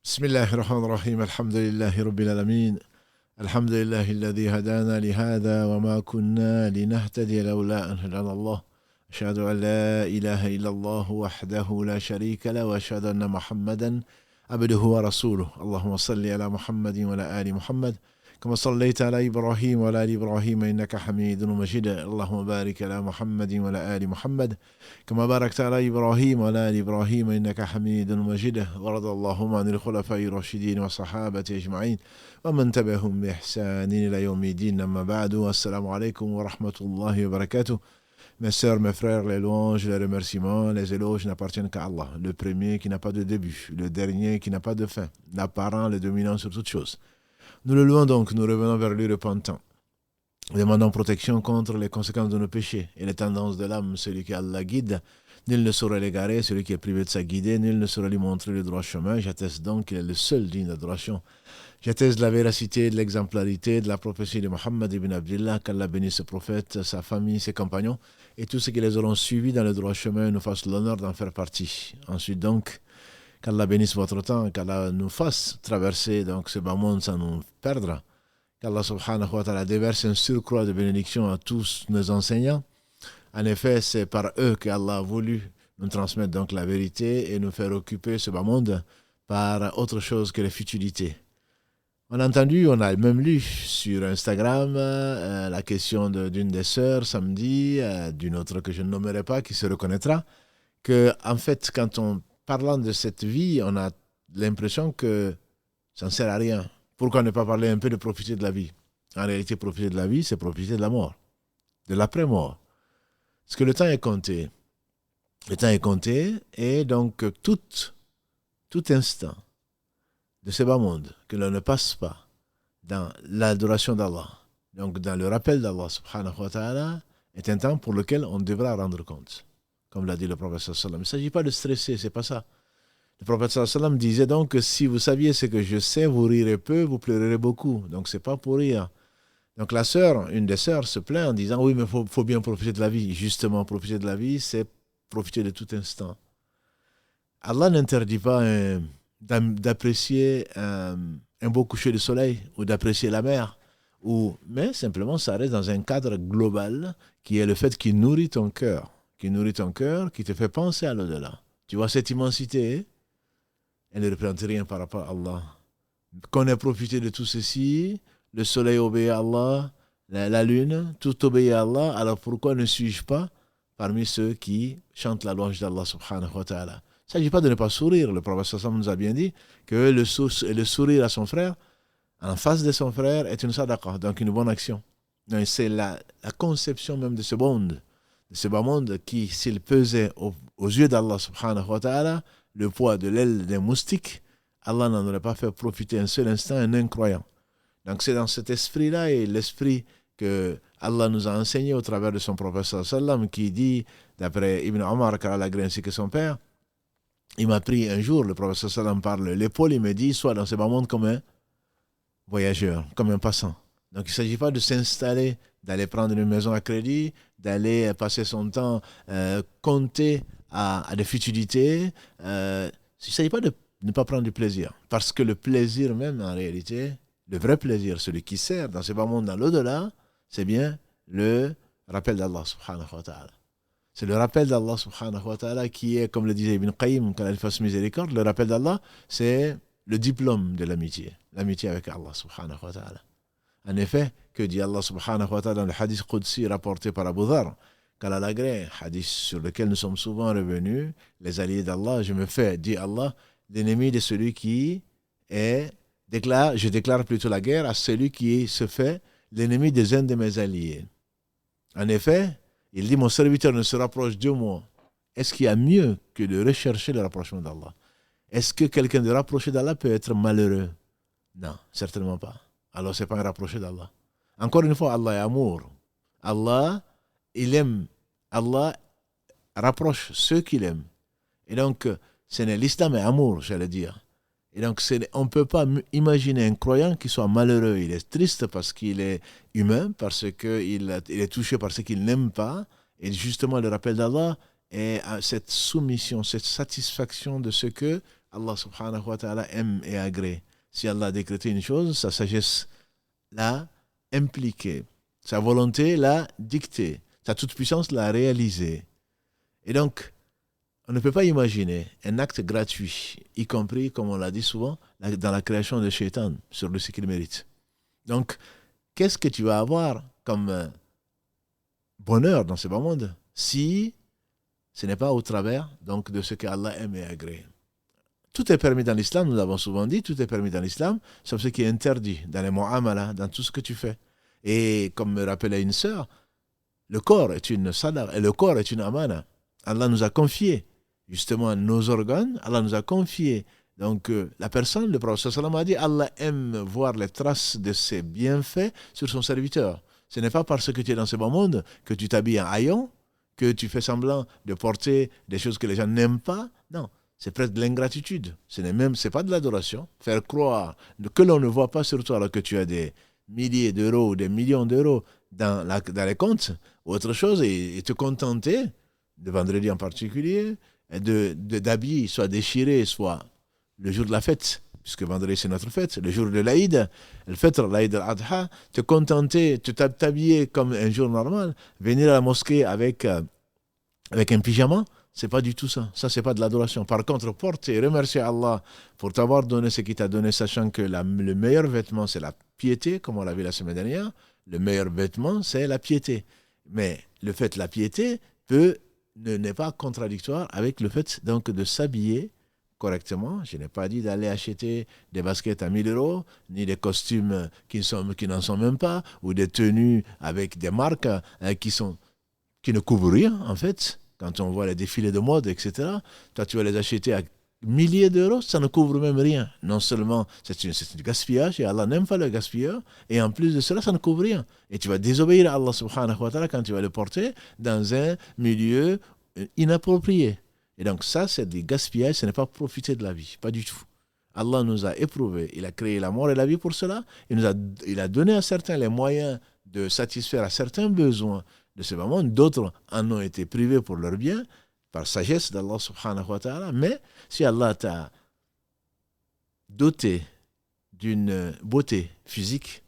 بسم الله الرحمن الرحيم الحمد لله رب العالمين الحمد لله الذي هدانا لهذا وما كنا لنهتدي لولا أن هدانا الله أشهد أن لا إله إلا الله وحده لا شريك له وأشهد أن محمدا عبده ورسوله اللهم صل على محمد وعلى آل محمد كما صليت على إبراهيم وعلى آل إبراهيم إنك حميد مجيد اللهم بارك على محمد وعلى آل محمد كما باركت على إبراهيم وعلى آل إبراهيم إنك حميد مجيد ورضى اللهم عن الخلفاء الراشدين والصحابة أجمعين ومن تبعهم بإحسان إلى يوم الدين أما بعد السلام عليكم ورحمة الله وبركاته. Mes sœurs, mes frères, les louanges, les remerciements, les éloges n'appartiennent qu'à Allah, le premier qui n'a pas de début, le dernier qui n'a pas de fin, l'apparent, le dominant sur toute chose. Nous le louons donc, nous revenons vers lui repentant, demandant protection contre les conséquences de nos péchés et les tendances de l'âme. Celui qui Allah guide, nul ne saurait l'égarer, celui qui est privé de sa guidée, nul ne saurait lui montrer le droit chemin. J'atteste donc qu'il est le seul digne d'adoration. J'atteste de la véracité, de l'exemplarité, de la prophétie de Mohammed ibn Abdullah, qu'Allah bénisse ce prophète, sa famille, ses compagnons, et tous ceux qui les auront suivis dans le droit chemin nous fassent l'honneur d'en faire partie. Ensuite donc, qu'Allah bénisse votre temps, qu'Allah nous fasse traverser donc ce bas monde sans nous perdre, qu'Allah subhanahu wa ta'ala déverse un surcroît de bénédiction à tous nos enseignants. En effet, c'est par eux qu'Allah a voulu nous transmettre donc la vérité et nous faire occuper ce bas monde par autre chose que les futilités. On a entendu, on a même lu sur Instagram la question d'une des sœurs samedi, d'une autre que je ne nommerai pas, qui se reconnaîtra, que en fait, quand on parlant de cette vie, on a l'impression que ça ne sert à rien. Pourquoi ne pas parler un peu de profiter de la vie? En réalité, profiter de la vie, c'est profiter de la mort, de l'après-mort. Parce que le temps est compté. Le temps est compté et donc tout instant de ce bas monde que l'on ne passe pas dans l'adoration d'Allah, donc dans le rappel d'Allah subhanahu wa ta'ala, est un temps pour lequel on devra rendre compte. Comme l'a dit le prophète sallallahu alayhi wa sallam. Il ne s'agit pas de stresser, c'est pas ça. Le prophète sallallahu alayhi wa sallam disait donc que si vous saviez ce que je sais, vous rirez peu, vous pleurerez beaucoup. Donc c'est pas pour rire. Donc la sœur, une des sœurs se plaint en disant oui mais faut bien profiter de la vie. Justement, profiter de la vie, c'est profiter de tout instant. Allah n'interdit pas d'apprécier un beau coucher de soleil ou d'apprécier la mer. Mais simplement ça reste dans un cadre global qui est le fait qu'il nourrit ton cœur. Qui nourrit ton cœur, qui te fait penser à l'au-delà. Tu vois cette immensité, elle ne représente rien par rapport à Allah. Qu'on ait profité de tout ceci, le soleil obéit à Allah, la lune, tout obéit à Allah, alors pourquoi ne suis-je pas parmi ceux qui chantent la louange d'Allah subhanahu wa ta'ala? Il ne s'agit pas de ne pas sourire. Le prophète sallallahu nous a bien dit que le sourire à son frère, en face de son frère, est une sadaqa, donc une bonne action. Donc c'est la conception même de ce monde. Ce bas monde qui, s'il pesait aux yeux d'Allah subhanahu wa ta'ala le poids de l'aile d'un moustique, Allah n'en aurait pas fait profiter un seul instant un incroyant. Donc c'est dans cet esprit-là et l'esprit que Allah nous a enseigné au travers de son prophète sallallahu qui dit, d'après Ibn Omar, car Allah a ainsi que son père, il m'a pris un jour, le prophète sallallahu par l'épaule, il me dit, sois dans ce bas monde comme un voyageur, comme un passant. Donc il ne s'agit pas de s'installer, d'aller prendre une maison à crédit, d'aller passer son temps compter à des futilités. Il ne s'agit pas de ne pas prendre du plaisir. Parce que le plaisir même, en réalité, le vrai plaisir, celui qui sert dans ce bas monde, dans l'au-delà, c'est bien le rappel d'Allah subhanahu wa ta'ala. C'est le rappel d'Allah subhanahu wa ta'ala qui est, comme le disait Ibn Qayyim, quand il fasse miséricorde, le rappel d'Allah, c'est le diplôme de l'amitié. L'amitié avec Allah subhanahu wa ta'ala. En effet, que dit Allah subhanahu wa ta'ala dans le hadith Qudsi rapporté par Abu Dhar, qu'Allah l'agrée, hadith sur lequel nous sommes souvent revenus, les alliés d'Allah, je me fais, dit Allah, l'ennemi de celui qui je déclare plutôt la guerre à celui qui se fait l'ennemi des uns de mes alliés. En effet, il dit, mon serviteur ne se rapproche de moi. Est-ce qu'il y a mieux que de rechercher le rapprochement d'Allah? Est-ce que quelqu'un de rapproché d'Allah peut être malheureux? Non, certainement pas. Alors, ce n'est pas un rapproché d'Allah. Encore une fois, Allah est amour. Allah, il aime. Allah rapproche ceux qu'il aime. Et donc, l'islam est amour, j'allais dire. Et donc, on ne peut pas imaginer un croyant qui soit malheureux. Il est triste parce qu'il est humain, parce qu'il est touché par ce qu'il n'aime pas. Et justement, le rappel d'Allah est cette soumission, cette satisfaction de ce que Allah subhanahu wa ta'ala aime et agrée. Si Allah a décrété une chose, sa sagesse l'a impliquée. Sa volonté l'a dictée. Sa toute-puissance l'a réalisée. Et donc, on ne peut pas imaginer un acte gratuit, y compris, comme on l'a dit souvent, dans la création de Shaitan, sur ce qu'il mérite. Donc, qu'est-ce que tu vas avoir comme bonheur dans ce bas monde si ce n'est pas au travers donc, de ce qu'Allah aime et agrée. Tout est permis dans l'islam, nous l'avons souvent dit, tout est permis dans l'islam, sauf ce qui est interdit dans les mu'amala, dans tout ce que tu fais. Et comme me rappelait une sœur, le corps est une sadar et le corps est une amana. Allah nous a confié justement nos organes, Allah nous a confié. Donc la personne, le prophète sallam a dit, Allah aime voir les traces de ses bienfaits sur son serviteur. Ce n'est pas parce que tu es dans ce bon monde que tu t'habilles en haillon, que tu fais semblant de porter des choses que les gens n'aiment pas. Non, c'est presque de l'ingratitude. C'est pas de l'adoration. Faire croire que l'on ne voit pas sur toi alors que tu as des milliers d'euros, des millions d'euros dans les comptes, ou autre chose, et te contenter, de vendredi en particulier, d'habiller, soit déchiré, soit le jour de la fête, puisque vendredi c'est notre fête, le jour de l'Aïd, le fête, l'Aïd al-Adha, te contenter, t'habiller comme un jour normal, venir à la mosquée avec un pyjama, c'est pas du tout ça. Ça, c'est pas de l'adoration. Par contre, porter et remercier Allah pour t'avoir donné ce qu'il t'a donné, sachant que le meilleur vêtement, c'est la piété, comme on l'a vu la semaine dernière. Le meilleur vêtement, c'est la piété. Mais le fait de la piété n'est pas contradictoire avec le fait donc de s'habiller correctement. Je n'ai pas dit d'aller acheter des baskets à 1000 euros, ni des costumes qui n'en sont même pas, ou des tenues avec des marques qui ne couvrent rien, en fait. Quand on voit les défilés de mode, etc., toi, tu vas les acheter à milliers d'euros, ça ne couvre même rien. Non seulement c'est du gaspillage, et Allah n'aime pas le gaspilleur, et en plus de cela, ça ne couvre rien. Et tu vas désobéir à Allah subhanahu wa ta'ala quand tu vas le porter dans un milieu inapproprié. Et donc ça, c'est du gaspillage, ce n'est pas profiter de la vie, pas du tout. Allah nous a éprouvés, il a créé la mort et la vie pour cela, il a donné à certains les moyens de satisfaire à certains besoins de ce moment, d'autres en ont été privés pour leur bien, par sagesse d'Allah subhanahu wa ta'ala, mais si Allah t'a doté d'une beauté physique,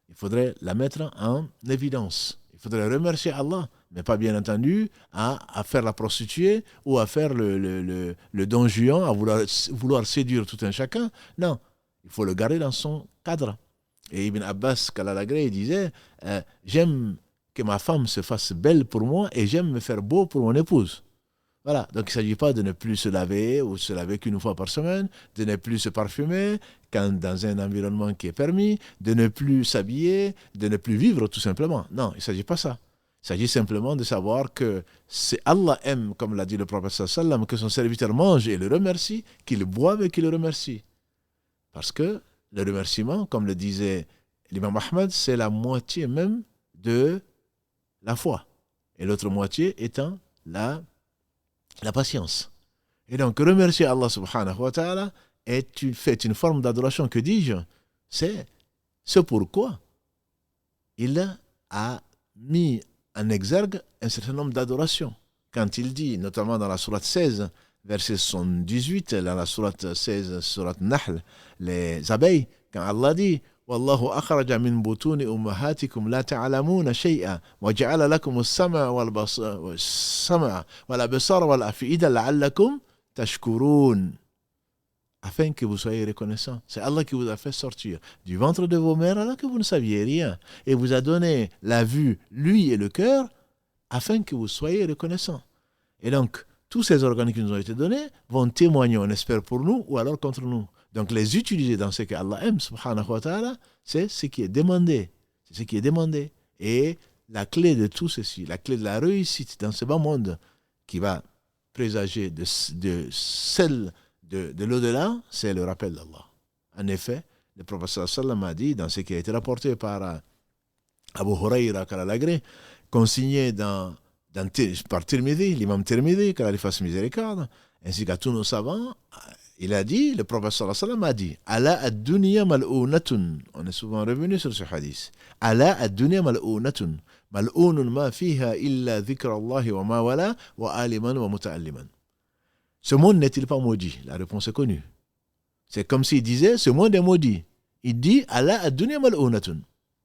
il faudrait la mettre en évidence. Il faudrait remercier Allah, mais pas bien entendu à faire la prostituée ou à faire le don juan, à vouloir séduire tout un chacun. Non, il faut le garder dans son cadre. Et Ibn Abbas, Kalalagré, disait j'aime que ma femme se fasse belle pour moi et j'aime me faire beau pour mon épouse. Voilà, donc il ne s'agit pas de ne plus se laver ou se laver qu'une fois par semaine, de ne plus se parfumer quand dans un environnement qui est permis, de ne plus s'habiller, de ne plus vivre tout simplement. Non, il ne s'agit pas de ça. Il s'agit simplement de savoir que c'est Allah aime, comme l'a dit le prophète sallam, que son serviteur mange et le remercie, qu'il boive et qu'il le remercie. Parce que le remerciement, comme le disait l'imam Ahmad, c'est la moitié même de la foi. Et l'autre moitié étant la patience. Et donc, remercier Allah subhanahu wa ta'ala est une forme d'adoration, que dis-je, c'est ce pourquoi il a mis en exergue un certain nombre d'adorations. Quand il dit, notamment dans la sourate 16, verset 78, dans la sourate 16, sourate Nahl, les abeilles, quand Allah dit Wallahu akhraja min butuni ummahatikum la ta'lamuna shay'a wa ja'ala lakum as-sam'a wal basara wal absara wal af'ida la'allakum tashkurun, afin que vous soyez reconnaissants. C'est Allah qui vous a fait sortir du ventre de vos mères alors que vous ne saviez rien et vous a donné la vue, l'ouïe et le cœur afin que vous soyez reconnaissants. Et donc, tous ces organes qui nous ont été donnés vont témoigner, on espère, pour nous ou alors contre nous. Donc, les utiliser dans ce qu'Allah aime, subhanahu wa ta'ala, c'est ce qui est demandé. C'est ce qui est demandé. Et la clé de tout ceci, la clé de la réussite dans ce bas monde qui va présager de celle de l'au-delà, c'est le rappel d'Allah. En effet, le prophète sallam a dit, dans ce qui a été rapporté par Abu Huraira Kalalagré, consigné par Tirmidhi, l'imam Tirmidhi, qu'Allah lui fasse miséricorde, ainsi qu'à tous nos savants, il a dit, le prophète sallam a dit, Ala ad-dunya mal'ounatun. On est souvent revenu sur ce hadith. Ala ad-dunya mal'ounatun. Mal'ounun ma fiha illa dhikra Allahi wa ma wala wa aliman wa muta'alliman. Ce monde n'est-il pas maudit? La réponse est connue. C'est comme s'il disait, ce monde est maudit. Il dit, Allah ad-dunya mal'unatun.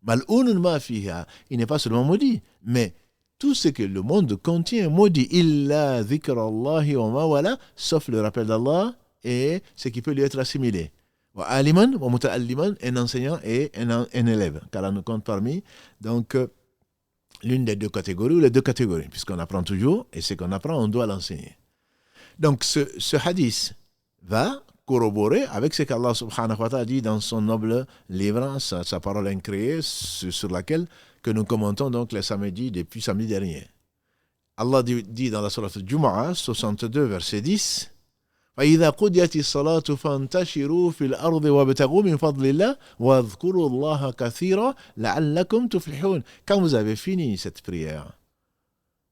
Mal'unun ma fiha. Il n'est pas seulement maudit, mais tout ce que le monde contient est maudit. Illa dhikrallahi wa ma wala, sauf le rappel d'Allah et ce qui peut lui être assimilé. Wa aliman wa muta'alliman, un enseignant et un élève. Car on nous compte parmi, donc, l'une des deux catégories ou les deux catégories, puisqu'on apprend toujours, et ce qu'on apprend, on doit l'enseigner. Donc, ce hadith va corroborer avec ce qu'Allah subhanahu wa ta'ala dit dans son noble livre, sa parole incréée, sur laquelle que nous commentons donc les samedis depuis samedi dernier. Allah dit dans la sourate Jumu'ah, 62, verset 10, فَإِذَا قُضِيَتِ الصَّلَاةُ فَانْتَشِرُوا فِي الْأَرْضِ وَابْتَغُوا مِنْ فَضْلِ اللَّهِ وَاذْكُرُوا اللَّهَ كَثِيرًا لَعَلَّكُمْ تُفْلِحُونَ. Quand vous avez fini cette prière,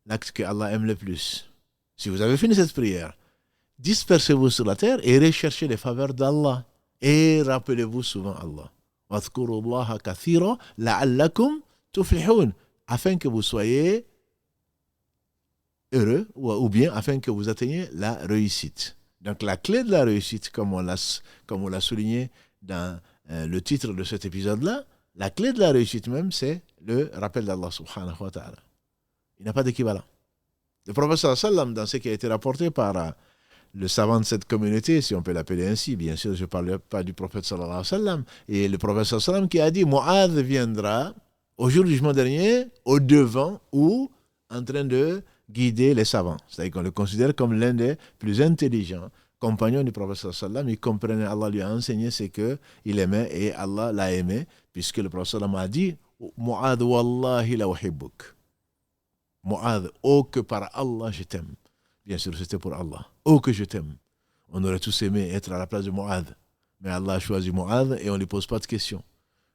l'acte que Allah aime le plus, si vous avez fini cette prière, dispersez-vous sur la terre et recherchez les faveurs d'Allah. Et rappelez-vous souvent Allah. وَاذْكُرُوا اللَّهَ كَثِيرًا لَعَلَّكُمْ تُفْلِحُونَ. Afin que vous soyez heureux ou bien afin que vous atteigniez la réussite. Donc la clé de la réussite, comme on l'a souligné dans le titre de cet épisode-là, la clé de la réussite même, c'est le rappel d'Allah subhanahu wa ta'ala. Il n'a pas d'équivalent. Le prophète sallallahu alayhi wa sallam, dans ce qui a été rapporté par le savant de cette communauté, si on peut l'appeler ainsi, bien sûr, je ne parle pas du prophète sallallahu alayhi wa sallam, et le prophète sallallahu alayhi wa sallam qui a dit, Mu'adh viendra au jour du jugement dernier, au devant ou en train de guider les savants. C'est-à-dire qu'on le considère comme l'un des plus intelligents compagnons du prophète sallallahu alayhi wa sallam. Il comprenait, Allah lui a enseigné ce qu'il aimait et Allah l'a aimé, puisque le prophète sallallahu alayhi wa sallam a dit, Mu'adh wallahi la uhibbuk. Mu'adh, oh que par Allah je t'aime. Bien sûr, c'était pour Allah. Oh que je t'aime. On aurait tous aimé être à la place de Mu'adh. Mais Allah a choisi Mu'adh et on ne lui pose pas de questions.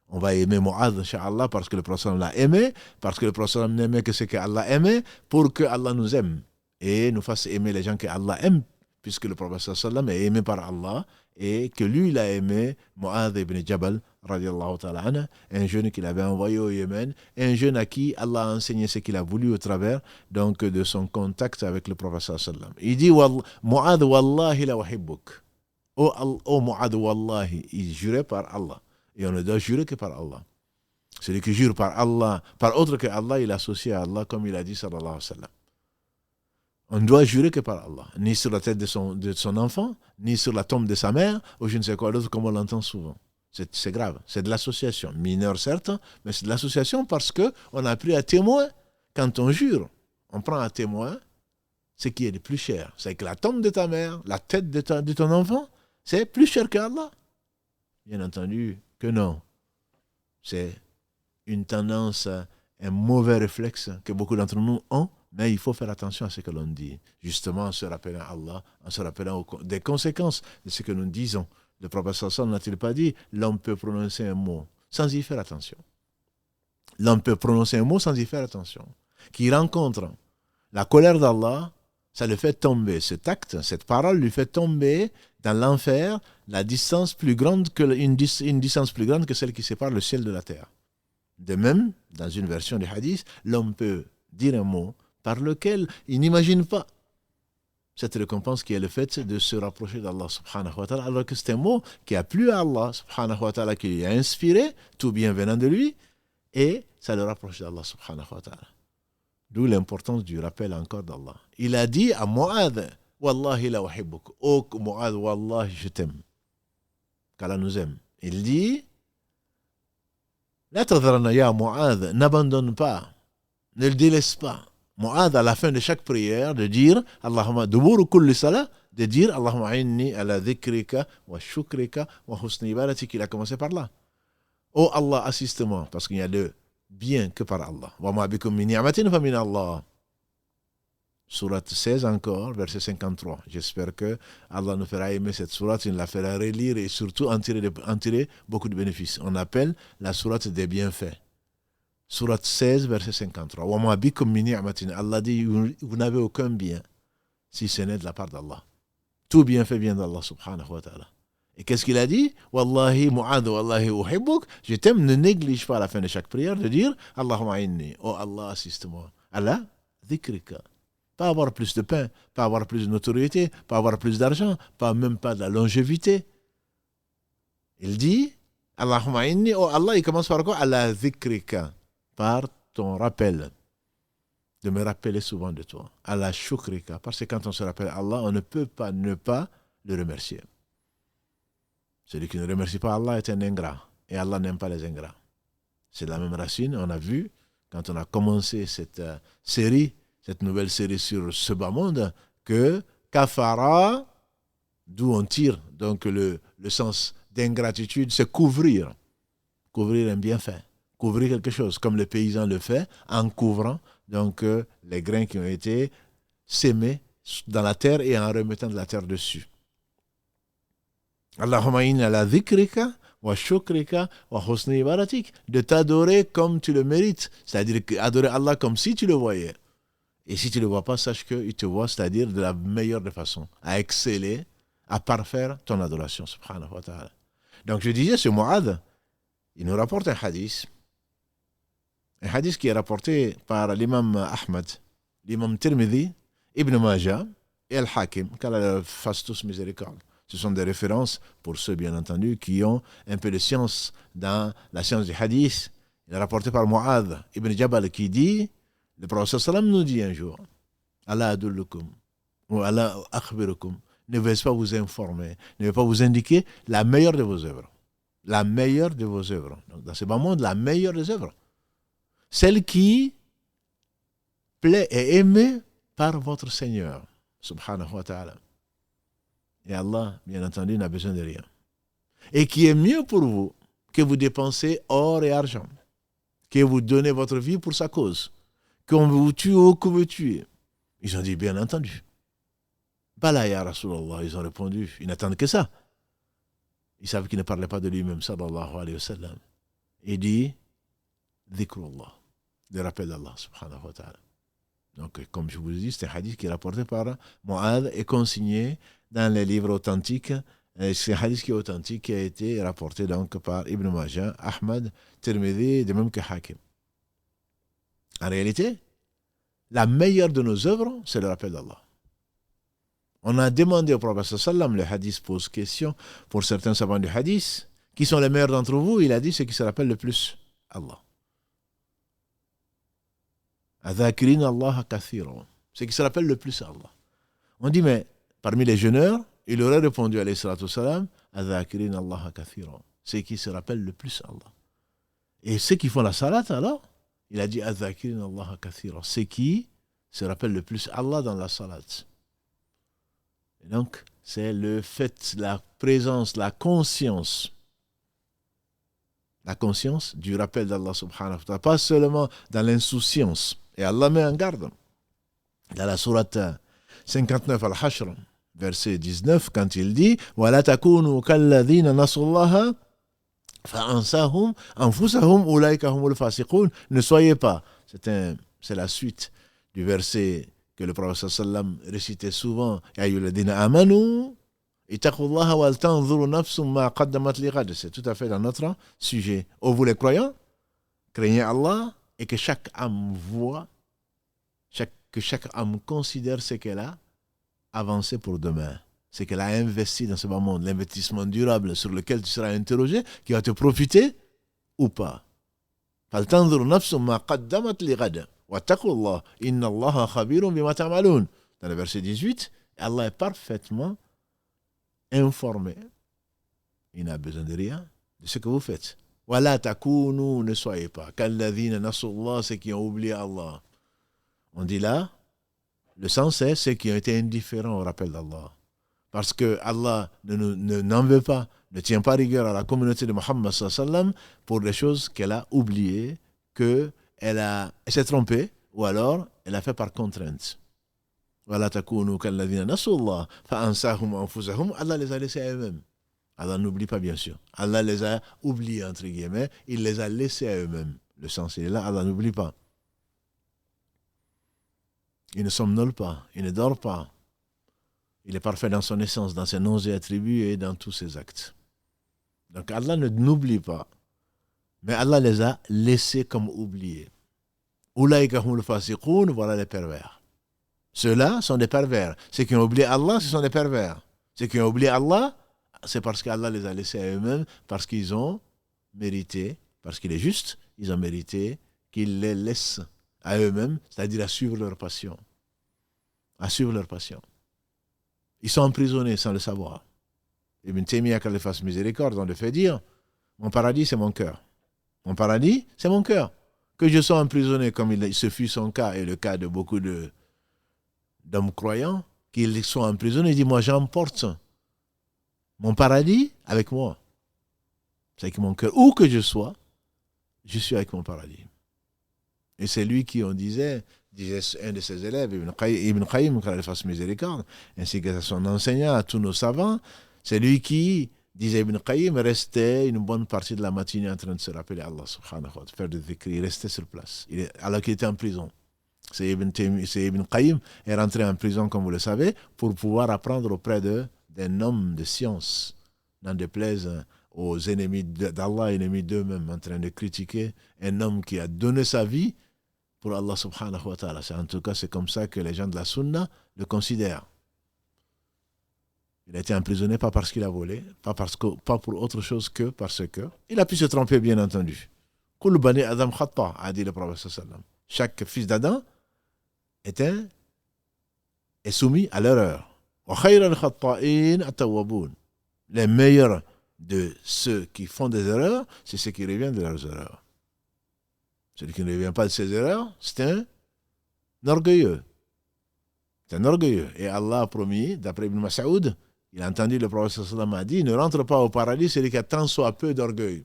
On va aimer Mu'adh, Inch'Allah, parce que le prophète l'a aimé, parce que le prophète n'aimait que ce que Allah aimait, pour que Allah nous aime et nous fasse aimer les gens que Allah aime, puisque le prophète est aimé par Allah et que lui, il a aimé Mu'adh ibn Jabal, radiallahu ta'ala anhu, un jeune qu'il avait envoyé au Yémen, un jeune à qui Allah a enseigné ce qu'il a voulu au travers donc de son contact avec le prophète. Il dit, Mu'adh wallahi la wahibbuk. Oh Mu'adh wallahi, il jurait par Allah. Et on ne doit jurer que par Allah. Celui qui jure par Allah, par autre que Allah, il associe à Allah, comme il a dit, sallallahu alayhi wa sallam. On ne doit jurer que par Allah, ni sur la tête de son enfant, ni sur la tombe de sa mère, ou je ne sais quoi d'autre, comme on l'entend souvent. C'est grave, c'est de l'association. Mineur certes, mais c'est de l'association parce qu'on a pris à témoin, quand on jure, on prend à témoin ce qui est le plus cher. C'est que la tombe de ta mère, la tête de ton enfant, c'est plus cher qu'Allah. Bien entendu que non. C'est une tendance, un mauvais réflexe que beaucoup d'entre nous ont, mais il faut faire attention à ce que l'on dit. Justement, en se rappelant Allah, en se rappelant des conséquences de ce que nous disons. Le prophète sallallahu n'a-t-il pas dit, l'homme peut prononcer un mot sans y faire attention. L'homme peut prononcer un mot sans y faire attention. Qui rencontre la colère d'Allah, ça le fait tomber. Cet acte, cette parole lui fait tomber dans l'enfer une distance plus grande que celle qui sépare le ciel de la terre. De même, dans une version du hadith, l'homme peut dire un mot par lequel il n'imagine pas cette récompense qui est le fait de se rapprocher d'Allah subhanahu wa ta'ala, alors que c'est un mot qui a plu à Allah subhanahu wa ta'ala, qui lui a inspiré, tout bien venant de lui, et ça le rapproche d'Allah subhanahu wa ta'ala. D'où l'importance du rappel encore d'Allah. Il a dit à Mu'adh, Wallahi la uhibbuk. Oh Mu'adh, Wallahi, je t'aime. Qu'Allah nous aime. Il dit, La tadharana ya Mu'adh, n'abandonne pas, ne le délaisse pas. Mu'adh, à la fin de chaque prière, de dire, Allahumma duburu kulli salah, de dire, Allahumma inni ala dhikrika wa shukrika wa husni ibadatik. Il a commencé par là. Oh Allah, assiste-moi, parce qu'il y a de bien que par Allah. Wa ma bikum min ni'matin fa min Allah. Sourate 16 encore, verset 53. J'espère que Allah nous fera aimer cette sourate, il la fera relire et surtout en tirer beaucoup de bénéfices. On appelle la sourate des bienfaits. Sourate 16, verset 53. Wa ma bikum min ni'matin. Allah dit, vous n'avez aucun bien si ce n'est de la part d'Allah. Tout bienfait vient d'Allah subhanahu wa ta'ala. Et qu'est-ce qu'il a dit? Wallahi Mu'adh, Wallahi uhibbuk. Je t'aime, ne néglige pas à la fin de chaque prière de dire Allahumma inni. Oh Allah, assiste-moi. Allah, dhikrika. Pas avoir plus de pain, pas avoir plus de notoriété, pas avoir plus d'argent, même pas de la longévité. Il dit, Allahumma inni, oh Allah, il commence par quoi? Ala dhikrika, par ton rappel, de me rappeler souvent de toi. Ala shukrika, parce que quand on se rappelle Allah, on ne peut pas ne pas le remercier. Celui qui ne remercie pas Allah est un ingrat, et Allah n'aime pas les ingrats. C'est la même racine, on a vu, quand on a commencé cette série, cette nouvelle série sur ce bas monde, que kafara, d'où on tire donc le sens d'ingratitude, c'est couvrir un bienfait, couvrir quelque chose, comme le paysan le fait en couvrant donc les grains qui ont été sémés dans la terre et en remettant de la terre dessus. Allahumma inna ala dhikrika wa shukrika wa husni ibadatik, de t'adorer comme tu le mérites, c'est-à-dire adorer Allah comme si tu le voyais. Et si tu ne le vois pas, sache qu'il te voit, c'est-à-dire de la meilleure des façons, à exceller, à parfaire ton adoration, subhanahu wa ta'ala. Donc je disais, ce Mu'adh, il nous rapporte un hadith qui est rapporté par l'imam Ahmad, l'imam Tirmidhi, Ibn Majah et Al-Hakim, qu'Allah fasse tous miséricorde. Ce sont des références pour ceux, bien entendu, qui ont un peu de science dans la science du hadith. Il est rapporté par Mu'adh Ibn Jabal qui dit, le prophète sallam nous dit un jour, Allah adullukum, ou Allah akhbirukum, ne vais pas vous informer, ne vais pas vous indiquer la meilleure de vos œuvres. La meilleure de vos œuvres. Donc dans ce bas monde, la meilleure des œuvres. Celle qui plaît et aimée par votre Seigneur, subhanahu wa ta'ala. Et Allah, bien entendu, n'a besoin de rien. Et qui est mieux pour vous que vous dépensez or et argent, que vous donnez votre vie pour sa cause, qu'on vous tue ou que vous tuez. Ils ont dit, bien entendu. Bala ya Rasulallah, ils ont répondu, ils n'attendent que ça. Ils savent qu'il ne parlait pas de lui-même, sallallahu alayhi wa sallam. Il dit, dhikrullah, le rappel d'Allah, subhanahu wa ta'ala. Donc, comme je vous dis, c'est un hadith qui est rapporté par Mu'adh et consigné dans les livres authentiques. C'est un hadith qui est authentique, qui a été rapporté donc par Ibn Majah, Ahmad, Tirmidhi, de même que Hakim. En réalité, la meilleure de nos œuvres, c'est le rappel d'Allah. On a demandé au prophète sallam, le hadith pose question pour certains savants du hadith, qui sont les meilleurs d'entre vous? Il a dit ceux qui se rappellent le plus Allah. Adhakirin Allah kathiran, ceux qui se rappellent le plus Allah. On dit, mais parmi les jeûneurs, il aurait répondu alayhi salatu wassalam, Adhakirin Allah kathiran, ceux qui se rappellent le plus Allah. Et ceux qui font la salat alors, il a dit Adhakirin Allah kathiran, ceux qui se rappellent le plus Allah dans la salat. Et donc, c'est le fait, la présence, la conscience du rappel d'Allah subhanahu wa ta'ala, pas seulement dans l'insouciance. Et Allah met en garde. Dans la sourate 59 Al-Hashr, verset 19, quand il dit وَلَا تَكُونُوا كَالَّذِينَ نَسُوا اللَّهَ فَأَنْسَاهُمْ أَنفُسَهُمْ أُولَٰئِكَ هُمُ الْفَاسِقُونَ. Ne soyez pas, c'est la suite du verset que le prophète sallam récitait souvent, Ya ayyuhalladhina amanu ittaqullaha wal tanzur nafsum ma qaddamat lighad. C'est tout à fait dans notre sujet. Ô vous les croyants, craignez Allah et que chaque âme voit, que chaque âme considère ce qu'elle a avancé pour demain, ce qu'elle a investi dans ce bas monde, l'investissement durable sur lequel tu seras interrogé, qui va te profiter ou pas. Fal tanzur nafsum ma qaddamat lighad. Wattaqullah, inna Allaha khabirun bima ta'malun. Dans le verset 18, Allah est parfaitement informé. Il n'a besoin de rien de ce que vous faites. Wala takunu, ne soyez pas kalladhina nasullah, ceux qui ont oublié Allah. On dit là, le sens est ceux qui ont été indifférents au rappel d'Allah. Parce que Allah n'en veut pas, ne tient pas rigueur à la communauté de Muhammad sallallahu alayhi wa sallam pour des choses qu'elle a oubliées, elle s'est trompée, ou alors elle a fait par contrainte. Allah les a laissés à eux-mêmes. Allah n'oublie pas, bien sûr. Allah les a oubliés, entre guillemets. Il les a laissés à eux-mêmes. Le sens est là, Allah n'oublie pas. Il ne somnole pas, il ne dort pas. Il est parfait dans son essence, dans ses noms et attributs et dans tous ses actes. Donc Allah ne n'oublie pas. Mais Allah les a laissés comme oubliés. Ulaïka humul fasiqoun, voilà les pervers. Ceux-là sont des pervers. Ceux qui ont oublié Allah, ce sont des pervers. Ceux qui ont oublié Allah, c'est parce qu'Allah les a laissés à eux-mêmes, parce qu'ils ont mérité, parce qu'il est juste, ils ont mérité qu'il les laisse à eux-mêmes, c'est-à-dire à suivre leur passion. À suivre leur passion. Ils sont emprisonnés sans le savoir. Ibn Taymiyyah, qu'Allah fasse miséricorde, on le fait dire, mon paradis, c'est mon cœur. Mon paradis, c'est mon cœur. Que je sois emprisonné, comme ce fut son cas, et le cas de beaucoup d'hommes croyants, qu'ils soient emprisonnés, il dit, moi j'emporte mon paradis avec moi. C'est avec mon cœur. Où que je sois, je suis avec mon paradis. Et c'est lui qui, on disait un de ses élèves, Ibn Qayyim, qu'Allah fasse miséricorde, ainsi que son enseignant, à tous nos savants, c'est lui qui, disait Ibn Qayyim, restait une bonne partie de la matinée en train de se rappeler Allah subhanahu wa ta'ala, faire des dhikr. Il restait sur place, alors qu'il était en prison. C'est Ibn Qayyim est rentré en prison, comme vous le savez, pour pouvoir apprendre auprès d'un homme de science, n'en déplaise aux ennemis d'Allah, ennemis d'eux-mêmes, en train de critiquer un homme qui a donné sa vie pour Allah subhanahu wa ta'ala. En tout cas, c'est comme ça que les gens de la Sunna le considèrent. Il a été emprisonné pas parce qu'il a volé, pas pour autre chose que parce que il a pu se tromper, bien entendu. Kul bani Adam khata, a dit le prophète sallam. Chaque fils d'Adam est soumis à l'erreur. Wa khayral khata'in at-tawwabun. Les meilleurs de ceux qui font des erreurs, c'est ceux qui reviennent de leurs erreurs. Celui qui ne revient pas de ses erreurs, c'est un orgueilleux. C'est un orgueilleux. Et Allah a promis, d'après Ibn Mas'ud, il a entendu le prophète sallam a dit, ne rentre pas au paradis celui qui a tant soit peu d'orgueil.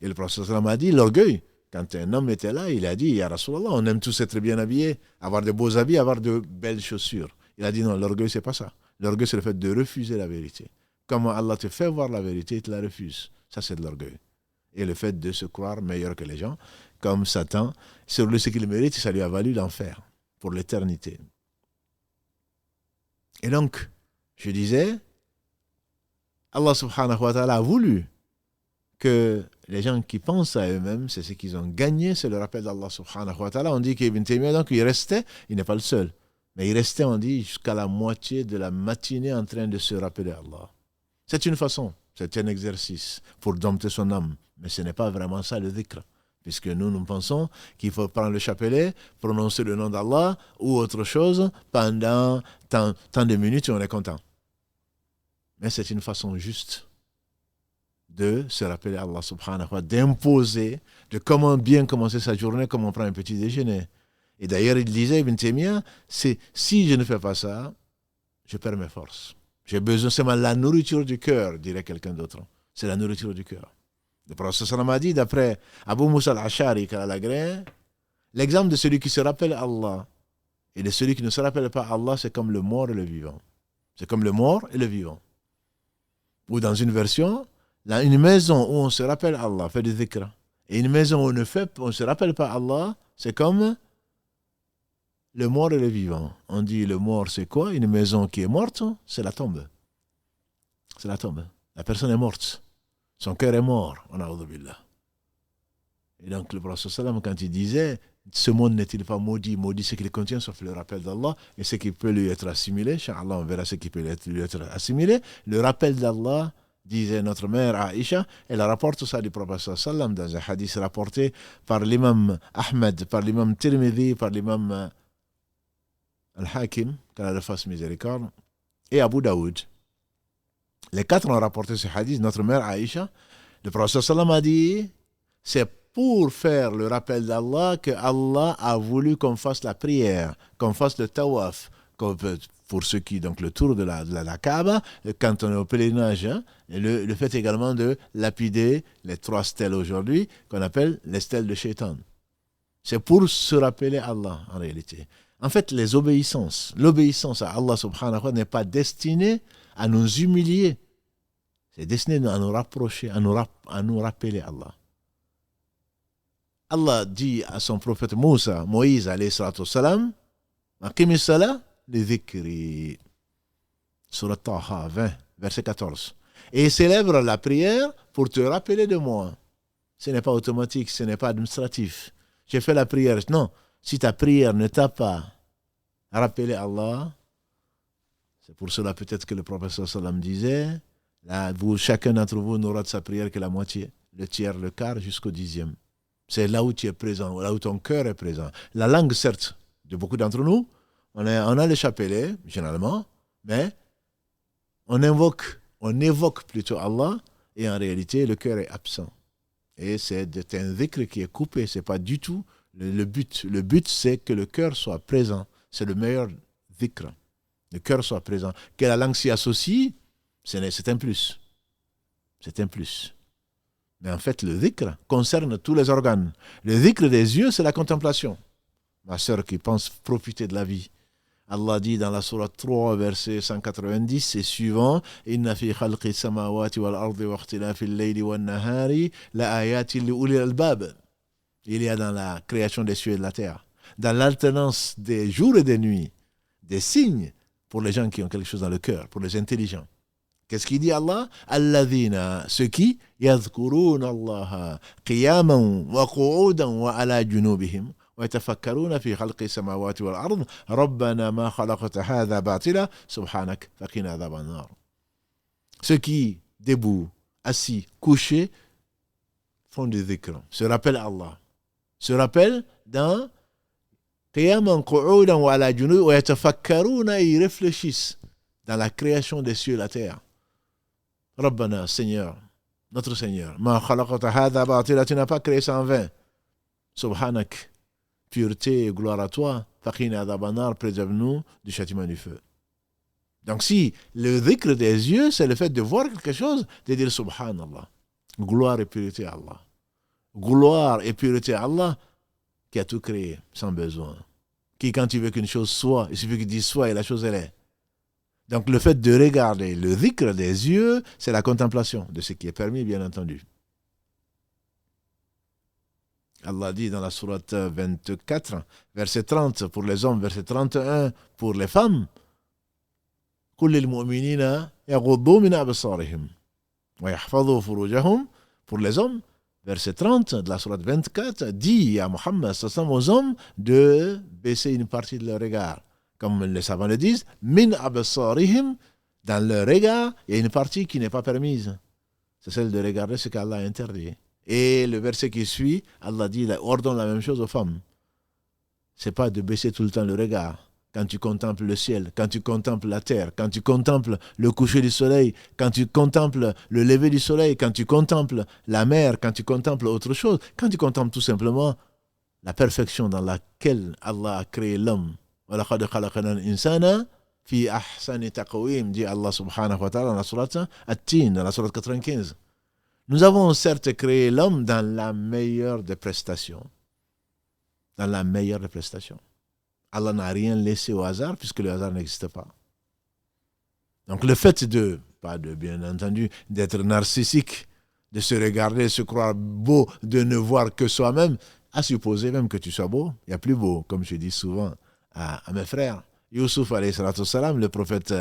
Et le prophète sallam a dit, l'orgueil, quand un homme était là, il a dit, Ya Rasulallah, on aime tous être bien habillés, avoir de beaux habits, avoir de belles chaussures. Il a dit, non, l'orgueil, c'est pas ça. L'orgueil, c'est le fait de refuser la vérité. Comment Allah te fait voir la vérité, il te la refuse. Ça, c'est de l'orgueil. Et le fait de se croire meilleur que les gens, comme Satan, sur ce qu'il mérite, ça lui a valu l'enfer pour l'éternité. Et donc, je disais, Allah subhanahu wa ta'ala a voulu que les gens qui pensent à eux-mêmes, c'est ce qu'ils ont gagné, c'est le rappel d'Allah subhanahu wa ta'ala. On dit qu'Ibn Taymiyyah, donc, il restait, il n'est pas le seul, mais il restait, on dit, jusqu'à la moitié de la matinée en train de se rappeler Allah. C'est une façon, c'est un exercice pour dompter son âme, mais ce n'est pas vraiment ça le dhikr. Puisque nous pensons qu'il faut prendre le chapelet, prononcer le nom d'Allah ou autre chose pendant tant de minutes et on est content. Mais c'est une façon juste de se rappeler Allah subhanahu wa ta'ala, d'imposer, de comment bien commencer sa journée, comment on prend un petit déjeuner. Et d'ailleurs, il disait, Ibn Taymiyyah, si je ne fais pas ça, je perds mes forces. J'ai besoin, c'est la nourriture du cœur, dirait quelqu'un d'autre. C'est la nourriture du cœur. Le prophète sallam a dit, d'après Abu Musa al-Ashari, l'exemple de celui qui se rappelle Allah et de celui qui ne se rappelle pas Allah, c'est comme le mort et le vivant. C'est comme le mort et le vivant. Ou dans une version, une maison où on se rappelle Allah, fait du dhikr, et une maison où on ne se rappelle pas Allah, c'est comme le mort et le vivant. On dit le mort, c'est quoi? Une maison qui est morte, c'est la tombe. C'est la tombe. La personne est morte. Son cœur est mort, on a billah. Et donc le prophète sallam, quand il disait, ce monde n'est-il pas maudit? Maudit, ce qu'il contient, sauf le rappel d'Allah, et ce qui peut lui être assimilé. Inch'Allah, on verra ce qui peut lui être assimilé. Le rappel d'Allah, disait notre mère Aïcha, elle rapporte ça du prophète sallam dans un hadith rapporté par l'imam Ahmed, par l'imam Tirmidhi, par l'imam Al-Hakim, qu'Allah le fasse miséricorde, et Abu Daoud. Les quatre ont rapporté ce hadith, notre mère Aïcha. Le prophète sallam a dit, c'est pour faire le rappel d'Allah que Allah a voulu qu'on fasse la prière, qu'on fasse le tawaf, pour ceux qui, donc le tour de la Kaaba, quand on est au pèlerinage, hein, et le fait également de lapider les 3 stèles aujourd'hui, qu'on appelle les stèles de Shaitan. C'est pour se rappeler Allah, en réalité. En fait, l'obéissance à Allah subhanahu wa ta'ala n'est pas destinée à nous humilier. C'est destiné à nous rapprocher, à nous rappeler Allah. Allah dit à son prophète Moïse, alayhi salatu wassalam, Aqimi salat li dhikri. Surat Taha 20, verset 14. Et célèbre la prière pour te rappeler de moi. Ce n'est pas automatique, ce n'est pas administratif. J'ai fait la prière. Non, si ta prière ne t'a pas rappelé Allah, C'est pour cela peut-être que le prophète sallam disait, là, chacun d'entre vous n'aura de sa prière que la moitié, le tiers, le quart, jusqu'au 10e. C'est là où tu es présent, là où ton cœur est présent. La langue, certes, de beaucoup d'entre nous, on a le chapelet, généralement, mais on évoque plutôt Allah, et en réalité, le cœur est absent. Et c'est un dhikr qui est coupé, c'est pas du tout le but. Le but, c'est que le cœur soit présent. C'est le meilleur dhikr. Le cœur soit présent. Que la langue s'y associe, c'est un plus. C'est un plus. Mais en fait, le dhikr concerne tous les organes. Le dhikr des yeux, c'est la contemplation. Ma sœur qui pense profiter de la vie. Allah dit dans la sourate 3, verset 190 et suivant, Inna fi khalqi samawati wal ardi wa ikhtilafi al-layli wan nahari la ayatin li ulil albab. Il y a dans la création des cieux et de la terre, dans l'alternance des jours et des nuits, des signes pour les gens qui ont quelque chose dans le cœur, pour les intelligents. Qu'est-ce qu'il dit Allah? Alladhina, ceux qui yadhkuruna Allah qiyaman wa qu'udan wa ala junubihim wa yatafakkaruna fi khalqi samawati wal ard rabbana ma khalaqta hadha batila subhanak faqina adhaban nar. Ceux qui debout, assis, couchés font du dhikr, se rappellent Allah, se rappellent dans qiyaman qu'udan wa ala junubihim wa yatafakkaruna, ils réfléchissent dans la création des cieux et de la terre. Rabbana, Seigneur, notre Seigneur, ma khalaqta hadha batila, tu n'as pas créé ça en vain. Subhanak, pureté et gloire à toi. Faqina adhaban nar, préserve-nous du châtiment du feu. Donc si le dhikr des yeux, c'est le fait de voir quelque chose, de dire Subhanallah, gloire et pureté à Allah. Gloire et pureté à Allah qui a tout créé sans besoin. Qui, quand tu veux qu'une chose soit, il suffit qu'il dise soit et la chose elle est. Donc le fait de regarder le dhikr des yeux, c'est la contemplation de ce qui est permis, bien entendu. Allah dit dans la sourate 24, verset 30 pour les hommes, verset 31 pour les femmes, قُلْ لِلْمُؤْمِنِينَ يَغُضُّوا مِنْ أَبْصَارِهِمْ وَيَحْفَظُوا فُرُوجَهُم. Pour les hommes, verset 30 de la sourate 24, dit à Muhammad aux hommes de baisser une partie de leur regard. Comme les savants le disent, min absarihim, dans leur regard, il y a une partie qui n'est pas permise. C'est celle de regarder ce qu'Allah a interdit. Et le verset qui suit, Allah dit, il ordonne la même chose aux femmes. C'est pas de baisser tout le temps le regard. Quand tu contemples le ciel, quand tu contemples la terre, quand tu contemples le coucher du soleil, quand tu contemples le lever du soleil, quand tu contemples la mer, quand tu contemples autre chose, quand tu contemples tout simplement la perfection dans laquelle Allah a créé l'homme. وَلَقَدْ خَلَقْنَا الْإِنسَانَ فِي أَحْسَنِ تَقْوِيمٍ, dit Allah subhanahu wa ta'ala dans la sourate At-Tin, dans la sourate 95. Nous avons certes créé l'homme dans la meilleure des prestations. Dans la meilleure des prestations. Allah n'a rien laissé au hasard puisque le hasard n'existe pas. Donc le fait bien entendu, d'être narcissique, de se regarder, de se croire beau, de ne voir que soi-même, à supposer même que tu sois beau, il y a plus beau, comme je dis souvent à mes frères. Youssouf, alayhi salatu salam, le prophète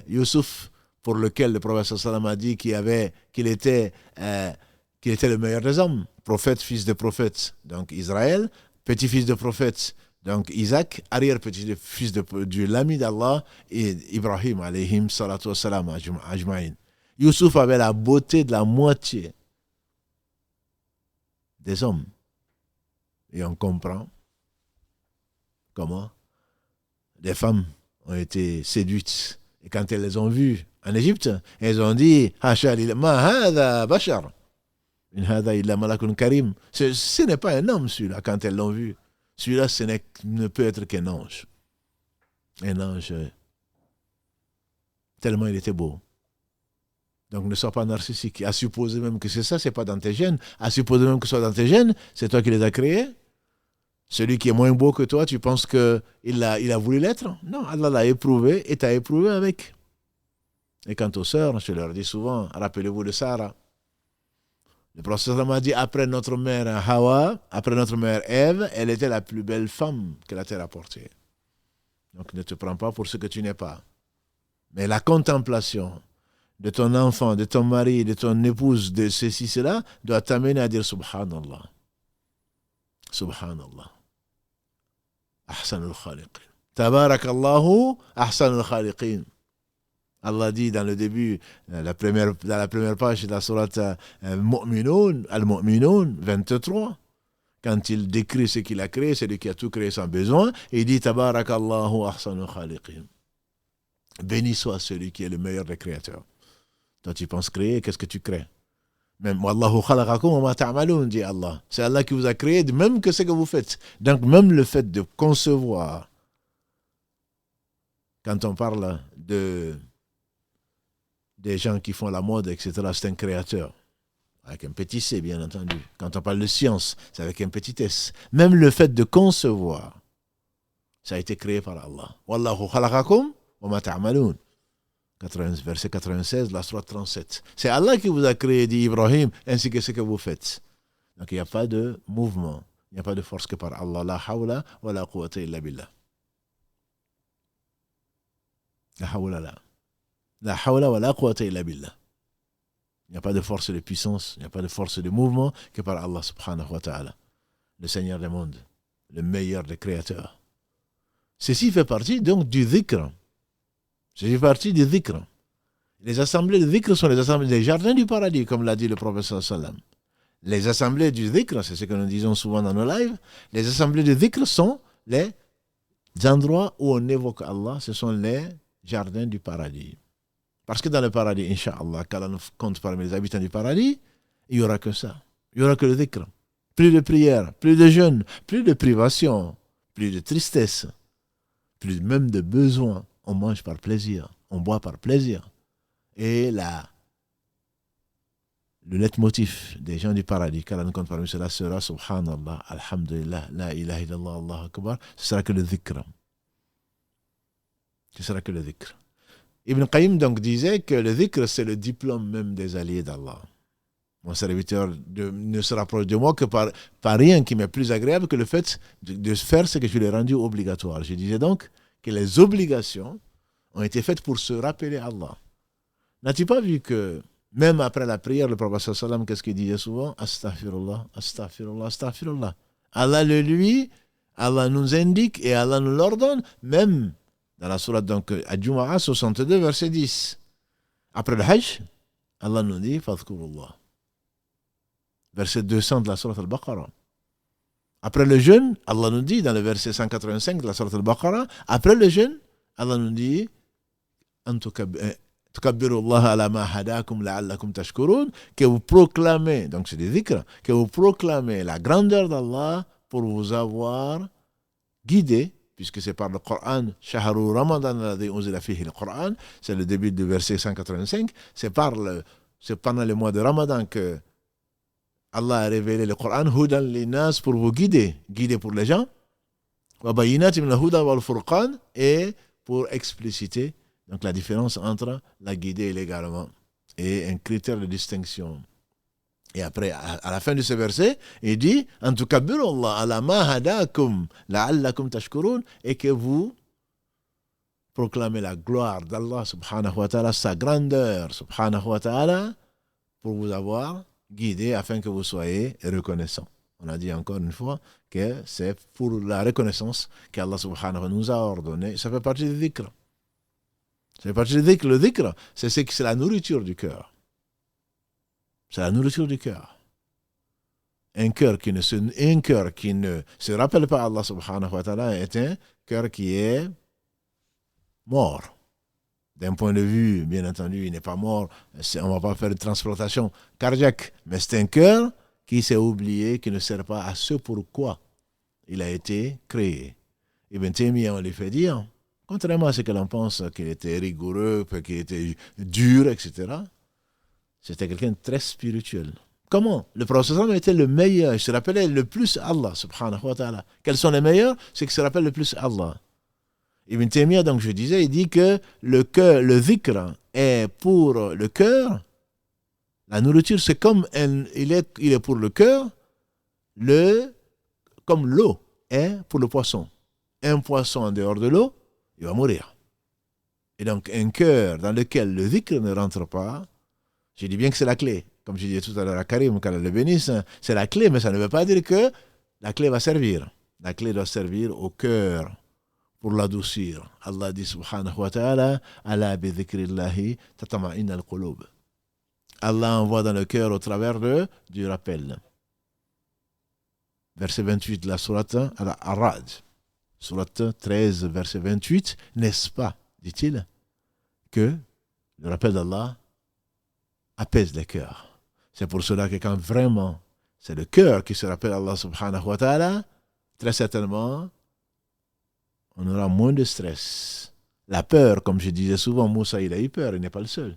Youssouf, pour lequel le prophète sallam a dit qu'il était le meilleur des hommes, prophète, fils de prophète, donc Israël, petit-fils de prophète, donc Isaac, arrière-petit-fils de l'ami d'Allah, et Ibrahim, alayhim salatu salam ajma'in. Youssouf avait la beauté de la moitié des hommes. Et on comprend comment des femmes ont été séduites. Et quand elles les ont vues en Égypte, elles ont dit Ma hadha bashar, in hadha illa malakun karim. Ce n'est pas un homme, celui-là, quand elles l'ont vu. Celui-là, ne peut être qu'un ange. Un ange, tellement il était beau. Donc ne sois pas narcissique. À supposer même que c'est ça, c'est pas dans tes gènes. À supposer même que ce soit dans tes gènes, c'est toi qui les as créés. Celui qui est moins beau que toi, tu penses qu'il a voulu l'être? Non, Allah l'a éprouvé et t'a éprouvé avec. Et quant aux sœurs, je leur dis souvent, rappelez-vous de Sarah. Le prophète m'a dit, après notre mère Hawa, après notre mère Ève, elle était la plus belle femme que la terre a portée. Donc ne te prends pas pour ce que tu n'es pas. Mais la contemplation de ton enfant, de ton mari, de ton épouse, de ceci, cela, doit t'amener à dire Subhanallah. Subhanallah. Ahsanul khaliqin. Tabarakallahu ahsanul khaliqin. Allah dit dans le début, dans la première page de la sourate Mu'minun, Al-Mu'minun 23, quand il décrit ce qu'il a créé, c'est lui qui a tout créé sans besoin, et il dit Tabarakallahu ahsanu khaliqin. Béni soit celui qui est le meilleur des créateurs. Toi, tu penses créer, qu'est-ce que tu crées? Même Wallahu khalaqakum wa ma ta'malun, dit Allah. C'est Allah qui vous a créé, même que ce que vous faites. Donc, même le fait de concevoir, quand on parle des gens qui font la mode, etc., c'est un créateur. Avec un petit C, bien entendu. Quand on parle de science, c'est avec un petit S. Même le fait de concevoir, ça a été créé par Allah. Wallahu khalaqakum wa ma ta'malun. Verset 96, la sourate 37. C'est Allah qui vous a créé, dit Ibrahim, ainsi que ce que vous faites. Donc il n'y a pas de mouvement, il n'y a pas de force que par Allah. La hawla wa la quwwata illa billah. La hawla wa la quwwata illa billah. Il n'y a pas de force de puissance, il n'y a pas de force de mouvement que par Allah subhanahu wa ta'ala, le Seigneur des mondes, le meilleur des créateurs. Ceci fait partie donc du dhikr. Ceci fait partie du dhikr. Les assemblées de dhikr sont les assemblées des jardins du paradis, comme l'a dit le prophète sallallahu alayhi wa sallam. Les assemblées du dhikr, c'est ce que nous disons souvent dans nos lives, les assemblées de dhikr sont les endroits où on évoque Allah, ce sont les jardins du paradis. Parce que dans le paradis, Inch'Allah, qu'Allah nous compte parmi les habitants du paradis, il n'y aura que ça. Il n'y aura que le dhikr. Plus de prières, plus de jeûnes, plus de privations, plus de tristesse, plus même de besoins. On mange par plaisir, on boit par plaisir. Et le leitmotiv des gens du paradis, qu'Allah nous compte parmi cela, sera Subhanallah, Alhamdulillah, La ilaha illallah, Allahu Akbar. Ce sera que le dhikr. Ce sera que le dhikr. Ibn Qayyim donc disait que le dhikr, c'est le diplôme même des alliés d'Allah. Mon serviteur ne se rapproche de moi que par rien qui m'est plus agréable que le fait de faire ce que je lui ai rendu obligatoire. Je disais donc que les obligations ont été faites pour se rappeler Allah. N'as-tu pas vu que même après la prière, le prophète sallallahu alayhi wa sallam, qu'est-ce qu'il disait souvent? Astaghfirullah, astaghfirullah, astaghfirullah. Allah le lui, Allah nous indique et Allah nous l'ordonne, même dans la sourate donc Al-Jumu'ah 62, verset 10. Après le Hajj, Allah nous dit Fadhkurullah. Verset 200 de la sourate Al-Baqarah. Après le jeûne, Allah nous dit dans le verset 185 de la sourate Al-Baqarah, après le jeûne, Allah nous dit Tukabbirullah ala ma hadakum la'allakum tashkurun, que vous proclamez, donc c'est des dhikr, que vous proclamez la grandeur d'Allah pour vous avoir guidé, puisque c'est par le Coran, Shahru Ramadan alladhi unzila fihi al-Quran, c'est le début du verset 185, c'est pendant le mois de Ramadan que Allah a révélé le Coran, Hudan linas, pour vous guider pour les gens, wa bayyinatin min al-huda wal furqan, et pour expliciter donc la différence entre la guider et l'égarement, et un critère de distinction. Et après, à la fin de ce verset, il dit En tukabbirullah ala ma hadakum la'allakum tashkurun, et que vous proclamez la gloire d'Allah subhanahu wa ta'ala, sa grandeur subhanahu wa ta'ala, pour vous avoir guidé afin que vous soyez reconnaissants. On a dit encore une fois que c'est pour la reconnaissance qu'Allah subhanahu wa ta'ala nous a ordonné. Ça fait partie du dhikr. Ça fait partie du dhikr. Le dhikr, c'est la nourriture du cœur. C'est la nourriture du cœur. Un cœur qui ne se rappelle pas Allah subhanahu wa ta'ala est un cœur qui est mort. D'un point de vue, bien entendu, il n'est pas mort. On ne va pas faire de transplantation cardiaque. Mais c'est un cœur qui s'est oublié, qui ne sert pas à ce pourquoi il a été créé. Ibn Taymiyyah, on lui fait dire, contrairement à ce que l'on pense, qu'il était rigoureux, qu'il était dur, etc., c'était quelqu'un de très spirituel. Comment? Le prophète était le meilleur. Il se rappelait le plus Allah, subhanahu wa ta'ala. Quels sont les meilleurs? C'est qu'il se rappelle le plus Allah. Ibn Taymiyyah, donc je disais, il dit que le cœur, le dhikr est pour le cœur. La nourriture, c'est comme il est pour le cœur, comme l'eau est pour le poisson. Un poisson en dehors de l'eau, il va mourir. Et donc, un cœur dans lequel le dhikr ne rentre pas, je dis bien que c'est la clé. Comme je disais tout à l'heure à Karim, qu'Allah le bénisse, c'est la clé, mais ça ne veut pas dire que la clé va servir. La clé doit servir au cœur pour l'adoucir. Allah dit subhanahu wa ta'ala, ala bi dhikrillahi tatama'inna al-qulub. Allah envoie dans le cœur au travers du rappel. Verset 28 de la sourate Al-Ra'd. Sourate 13, verset 28. N'est-ce pas, dit-il, que le rappel d'Allah apaise les cœurs. C'est pour cela que quand vraiment c'est le cœur qui se rappelle Allah subhanahu wa ta'ala, très certainement, on aura moins de stress. La peur, comme je disais souvent, Moussa, il a eu peur, il n'est pas le seul.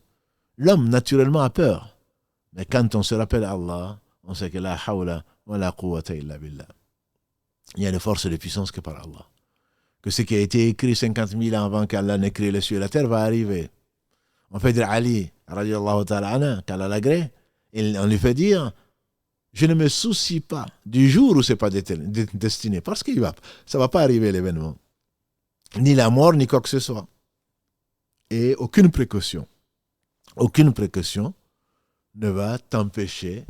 L'homme, naturellement, a peur. Mais quand on se rappelle Allah, on sait que la hawla wa la quwwata illa billah. Il y a de force et de puissance que par Allah. Que ce qui a été écrit 50 000 ans avant qu'Allah n'ait créé les cieux et la terre va arriver. On fait dire Ali, radiallahu ta'ala anha, qu'Allah l'agrée, et on lui fait dire, je ne me soucie pas du jour où ce n'est pas destiné, parce que ça ne va pas arriver l'événement. Ni la mort, ni quoi que ce soit. Et aucune précaution ne va t'empêcher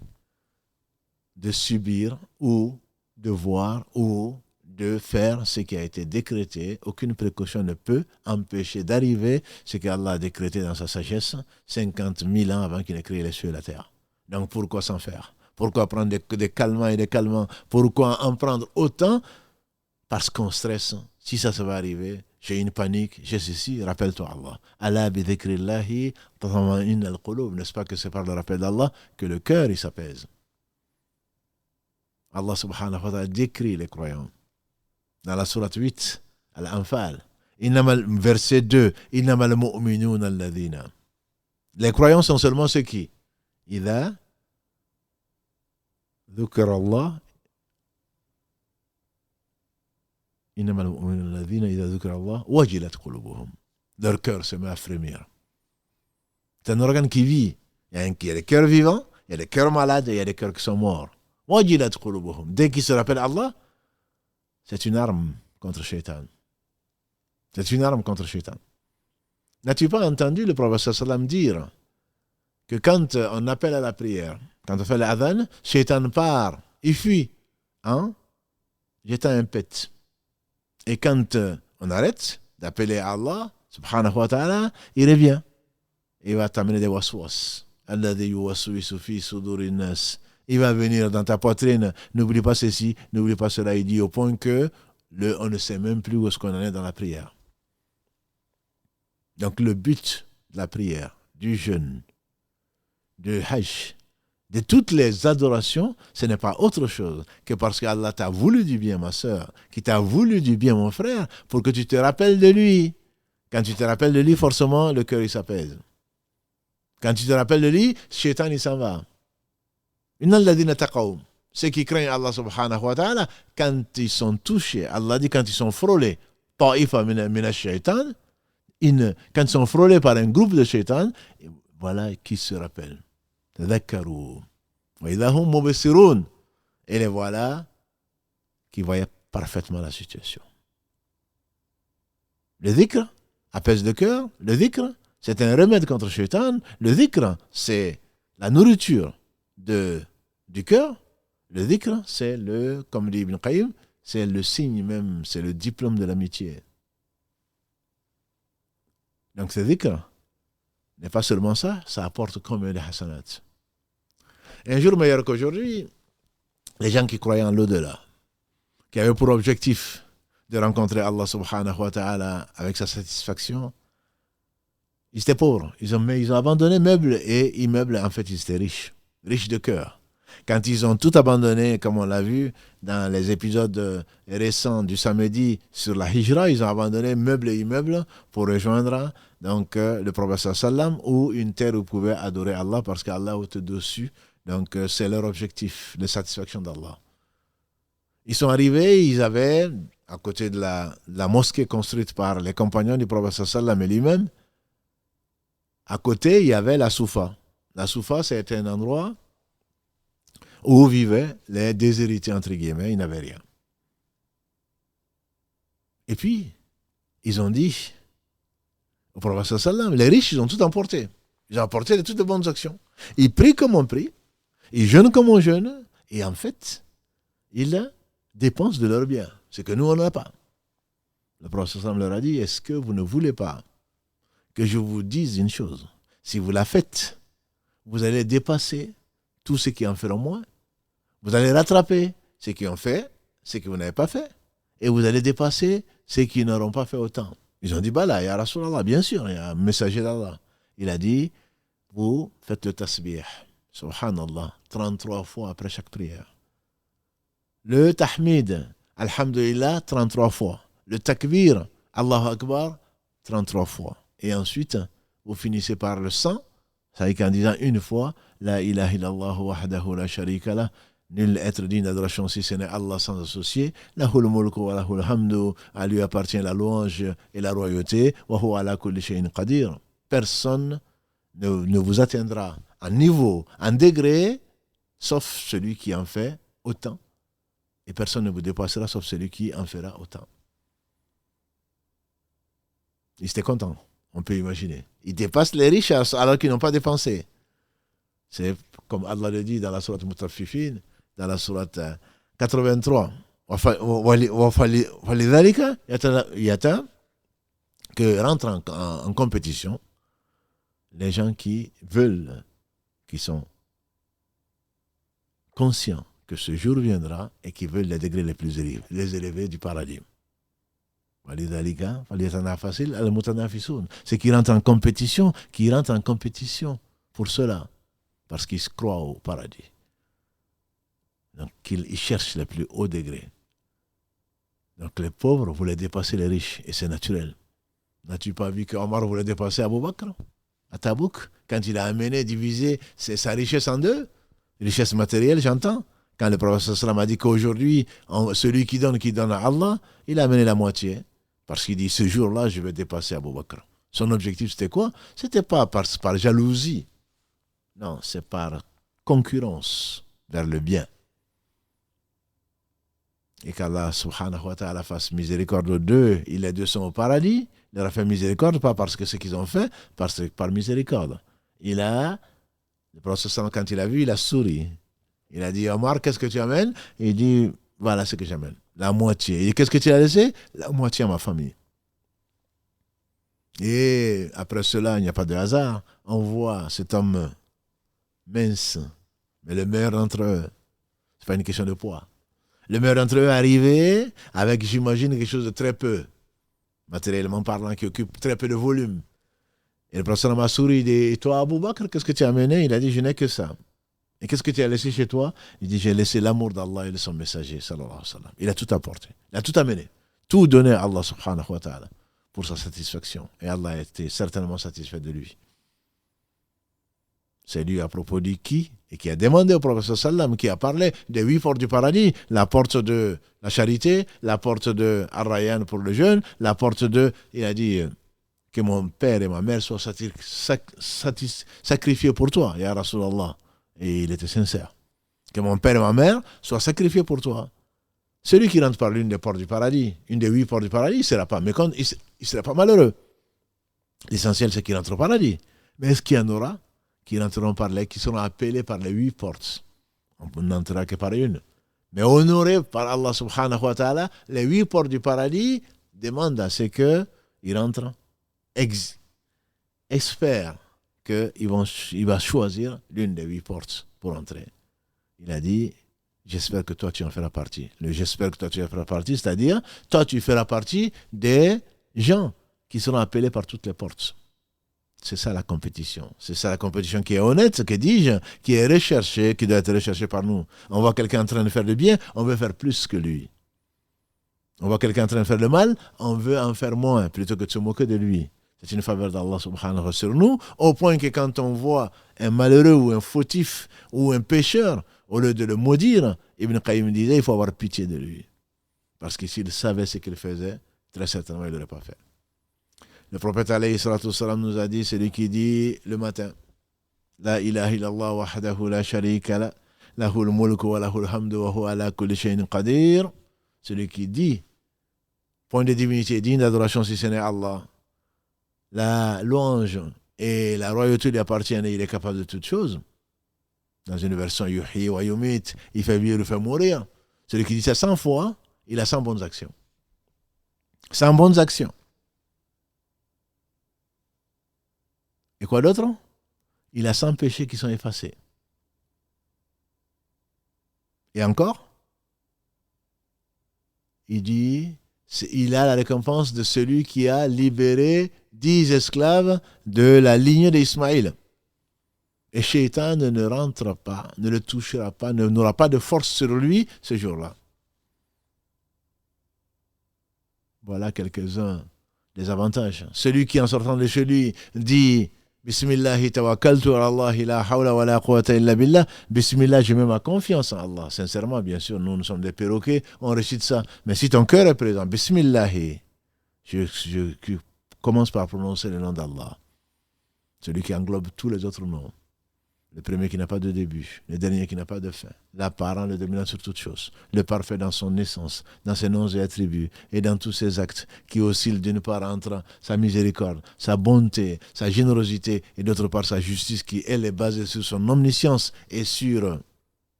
de subir ou de voir ou de faire ce qui a été décrété. Aucune précaution ne peut empêcher d'arriver ce qu'Allah a décrété dans sa sagesse 50 000 ans avant qu'il ait créé les cieux et la terre. Donc pourquoi s'en faire? Pourquoi prendre des calmants et des calmants? Pourquoi en prendre autant? Parce qu'on stresse. Si ça va arriver, j'ai une panique, j'ai ceci, rappelle-toi Allah. Allah bi dhikrillahi tatma'inna al-qulub. N'est-ce pas que c'est par le rappel d'Allah que le cœur il s'apaise? Allah subhanahu wa ta'ala décrit les croyants. Dans la sourate 8, Al-Anfal, verset 2, innamal mu'minuna alladhina. Les croyants sont seulement ceux qui, idha dhukira Allah, innamal mu'minuna alladhina idha dhukira Allah, wajilat qulubuhum. Leur cœur se met à frémir. C'est un organe qui vit. Il y a des cœurs vivants, il y a des cœurs malades et il y a des cœurs qui sont morts. Wajilat qulubuhum. Dès qu'ils se rappellent Allah, c'est une arme contre Shaitan. C'est une arme contre Shaitan. N'as-tu pas entendu le prophète sallam dire que quand on appelle à la prière, quand on fait l'adhan, Shaitan part, il fuit, hein, jetant un pet. Et quand on arrête d'appeler Allah, subhanahu wa ta'ala, il revient. Il va t'amener des waswas. Alladhi yuwaswisu fi sudurin nas. Il va venir dans ta poitrine, n'oublie pas ceci, n'oublie pas cela. Il dit au point que on ne sait même plus où est-ce qu'on en est dans la prière. Donc le but de la prière, du jeûne, du hajj, de toutes les adorations, ce n'est pas autre chose que parce qu'Allah t'a voulu du bien, ma sœur, qui t'a voulu du bien, mon frère, pour que tu te rappelles de lui. Quand tu te rappelles de lui, forcément, le cœur il s'apaise. Quand tu te rappelles de lui, Shaitan il s'en va. Ceux qui craignent Allah subhanahu wa ta'ala, quand ils sont touchés, Allah dit quand ils sont frôlés, quand ils sont frôlés par un groupe de shaitan, voilà qui se rappellent. Et les voilà qui voyaient parfaitement la situation. Le dhikr apaise le cœur. Le dhikr, c'est un remède contre le shaitan. Le dhikr, c'est la nourriture du cœur. Le dhikr, c'est comme dit Ibn Qayyim, c'est le signe même, c'est le diplôme de l'amitié. Donc ce dhikr n'est pas seulement ça, ça apporte combien de hasanat. Un jour meilleur qu'aujourd'hui, les gens qui croyaient en l'au-delà, qui avaient pour objectif de rencontrer Allah subhanahu wa ta'ala avec sa satisfaction, ils étaient pauvres. Ils ont abandonné meubles et immeubles. En fait, ils étaient riches de cœur. Quand ils ont tout abandonné, comme on l'a vu dans les épisodes récents du samedi sur la hijra, ils ont abandonné meubles et immeubles pour rejoindre donc, le prophète sallam ou une terre où ils pouvaient adorer Allah parce qu'Allah est au-dessus. Donc c'est leur objectif, la satisfaction d'Allah. Ils sont arrivés, ils avaient, à côté de la mosquée construite par les compagnons du prophète sallam et lui-même, à côté, il y avait la Soufa. La Soufa, c'était un endroit où vivaient les déshérités, entre guillemets, ils n'avaient rien. Et puis, ils ont dit au prophète sallam, les riches, ils ont tout emporté. Ils ont emporté de toutes les bonnes actions. Ils prient comme on prie, ils jeûnent comme on jeûne, et en fait, ils dépensent de leurs biens, ce que nous, on n'a pas. Le prophète leur a dit, est-ce que vous ne voulez pas que je vous dise une chose? Si vous la faites, vous allez dépasser tous ceux qui en feront moins. Vous allez rattraper ceux qui ont fait, ceux que vous n'avez pas fait. Et vous allez dépasser ceux qui n'auront pas fait autant. Ils ont dit, bah là, il y a Rasulallah, bien sûr, il y a un messager d'Allah. Il a dit, vous faites le tasbih, subhanallah, 33 fois après chaque prière. Le tahmid, alhamdulillah, 33 fois. Le takbir, Allahu Akbar, 33 fois. Et ensuite, vous finissez par le 100, ça veut dire qu'en disant une fois, la ilaha illallah wahdahu la sharika lah, nul être digne d'adoration si ce n'est Allah sans associé, lahul mulku wa lahul hamdu, à lui appartient la louange et la royauté, wa huwa ala kulli shay'in qadir. Personne ne vous atteindra en niveau, en degré, sauf celui qui en fait autant. Et personne ne vous dépassera sauf celui qui en fera autant. Ils étaient contents, on peut imaginer. Ils dépassent les riches alors qu'ils n'ont pas dépensé. C'est comme Allah le dit dans la sourate Mutaffifin, dans la sourate 83. Que rentrent en compétition les gens qui veulent, qui sont conscients que ce jour viendra et qui veulent les degrés les plus élevés, les élevés du paradis. C'est qui rentrent en compétition, pour cela, parce qu'ils croient au paradis. Donc ils cherchent les plus hauts degrés. Donc les pauvres voulaient dépasser les riches, et c'est naturel. N'as-tu pas vu qu'Omar voulait dépasser Abu Bakr à Tabouk, quand il a amené, divisé sa richesse en deux, richesse matérielle, j'entends. Quand le prophète sallam a dit qu'aujourd'hui, celui qui donne à Allah, il a amené la moitié. Parce qu'il dit, ce jour-là, je vais dépasser Abu Bakr. Son objectif, c'était quoi? C'était pas par jalousie. Non, c'est par concurrence vers le bien. Et qu'Allah, subhanahu wa ta'ala, fasse miséricorde aux deux. Les deux sont au paradis. Il leur a fait miséricorde, pas parce que ce qu'ils ont fait, par miséricorde. Le prophète, quand il a vu, il a souri. Il a dit, Omar, qu'est-ce que tu amènes? Il dit, voilà ce que j'amène. La moitié. Et qu'est-ce que tu as laissé? La moitié à ma famille. Et après cela, il n'y a pas de hasard. On voit cet homme mince, mais le meilleur d'entre eux. Ce n'est pas une question de poids. Le meilleur d'entre eux est arrivé avec, j'imagine, quelque chose de très peu, matériellement parlant, qui occupe très peu de volume. Et le prophète m'a souri, il dit, et toi, Abu Bakr, qu'est-ce que tu as amené? Il a dit, je n'ai que ça. Et qu'est-ce que tu as laissé chez toi? Il dit, j'ai laissé l'amour d'Allah et de son messager, sallallahu alayhi wa sallam. Il a tout apporté, il a tout amené, tout donné à Allah subhanahu wa ta'ala pour sa satisfaction. Et Allah a été certainement satisfait de lui. C'est lui à propos de qui? Et qui a demandé au prophète sallam, qui a parlé des 8 portes du paradis, la porte de la charité, la porte de Ar-Rayyan pour le jeûne, la porte de, il a dit, que mon père et ma mère soient sacrifiés pour toi, ya Rasulallah. Et il était sincère. Que mon père et ma mère soient sacrifiés pour toi. Celui qui rentre par l'une des portes du paradis, une des 8 portes du paradis, il ne sera pas mécontent, il ne sera pas malheureux. L'essentiel, c'est qu'il entre au paradis. Mais est-ce qu'il y en aura qui rentreront qui seront appelés par les 8 portes? On n'entrera que par une. Mais honorés par Allah subhanahu wa ta'ala, les 8 portes du paradis demandent à ce qu'ils rentrent, espèrent qu'il va choisir l'une des 8 portes pour entrer. Il a dit, j'espère que toi tu en feras partie. J'espère que toi tu en feras partie, c'est-à-dire, toi tu feras partie des gens qui seront appelés par toutes les portes. C'est ça la compétition. C'est ça la compétition qui est honnête, que dis-je, qui est recherchée, qui doit être recherchée par nous. On voit quelqu'un en train de faire le bien, on veut faire plus que lui. On voit quelqu'un en train de faire le mal, on veut en faire moins, plutôt que de se moquer de lui. C'est une faveur d'Allah subhanahu wa ta'ala sur nous, au point que quand on voit un malheureux ou un fautif ou un pécheur, au lieu de le maudire, Ibn Qayyim disait, il faut avoir pitié de lui. Parce que s'il savait ce qu'il faisait, très certainement il ne l'aurait pas fait. Le prophète alayhi salatu wassalam nous a dit, celui qui dit le matin, La ilaha illallah wahdahu la sharika la, lahul mulku wa lahul hamdu wa huwa ala kulli shay'in qadir. Celui qui dit, point de divinité, digne d'adoration si ce n'est Allah, la louange et la royauté lui appartiennent et il est capable de toutes choses. Dans une version yuhyi wa yumit, il fait vivre, il fait mourir. Celui qui dit ça 100 fois, il a 100 bonnes actions. sans bonnes actions. Et quoi d'autre? Il a 100 péchés qui sont effacés. Et encore, il dit, il a la récompense de celui qui a libéré 10 esclaves de la lignée d'Ismaïl. Et Shaitan ne rentre pas, ne le touchera pas, n'aura pas de force sur lui ce jour-là. Voilà quelques-uns des avantages. Celui qui, en sortant de chez lui, dit Bismillahi tawakkaltu ala Allah, la hawla wa la quwwata illa billah. Bismillah, je mets ma confiance en Allah. Sincèrement, bien sûr, nous sommes des perroquets, on récite ça. Mais si ton cœur est présent, Bismillahi, je commence par prononcer le nom d'Allah. Celui qui englobe tous les autres noms. Le premier qui n'a pas de début, le dernier qui n'a pas de fin, l'apparent, le dominant sur toute chose, le parfait dans son essence, dans ses noms et attributs, et dans tous ses actes, qui oscillent d'une part entre sa miséricorde, sa bonté, sa générosité, et d'autre part sa justice, qui elle est basée sur son omniscience et sur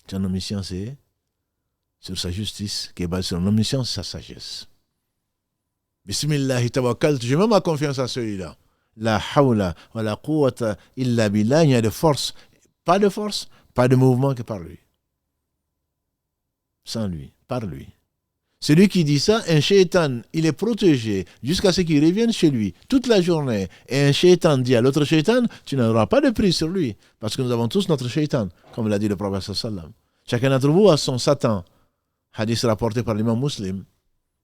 son omniscience et sur sa justice, qui est basée sur son omniscience et sa sagesse. Bismillah, tawakkaltu, je mets ma confiance à celui-là. La hawla wa la quwwata illa billah, il y a de force, pas de mouvement que par lui. Sans lui, par lui. Celui qui dit ça, un shaitan, il est protégé jusqu'à ce qu'il revienne chez lui toute la journée. Et un shaitan dit à l'autre shaitan, tu n'auras pas de prise sur lui, parce que nous avons tous notre shaitan, comme l'a dit le prophète sallam. Chacun d'entre vous a son Satan. Hadith rapporté par l'imam Muslim.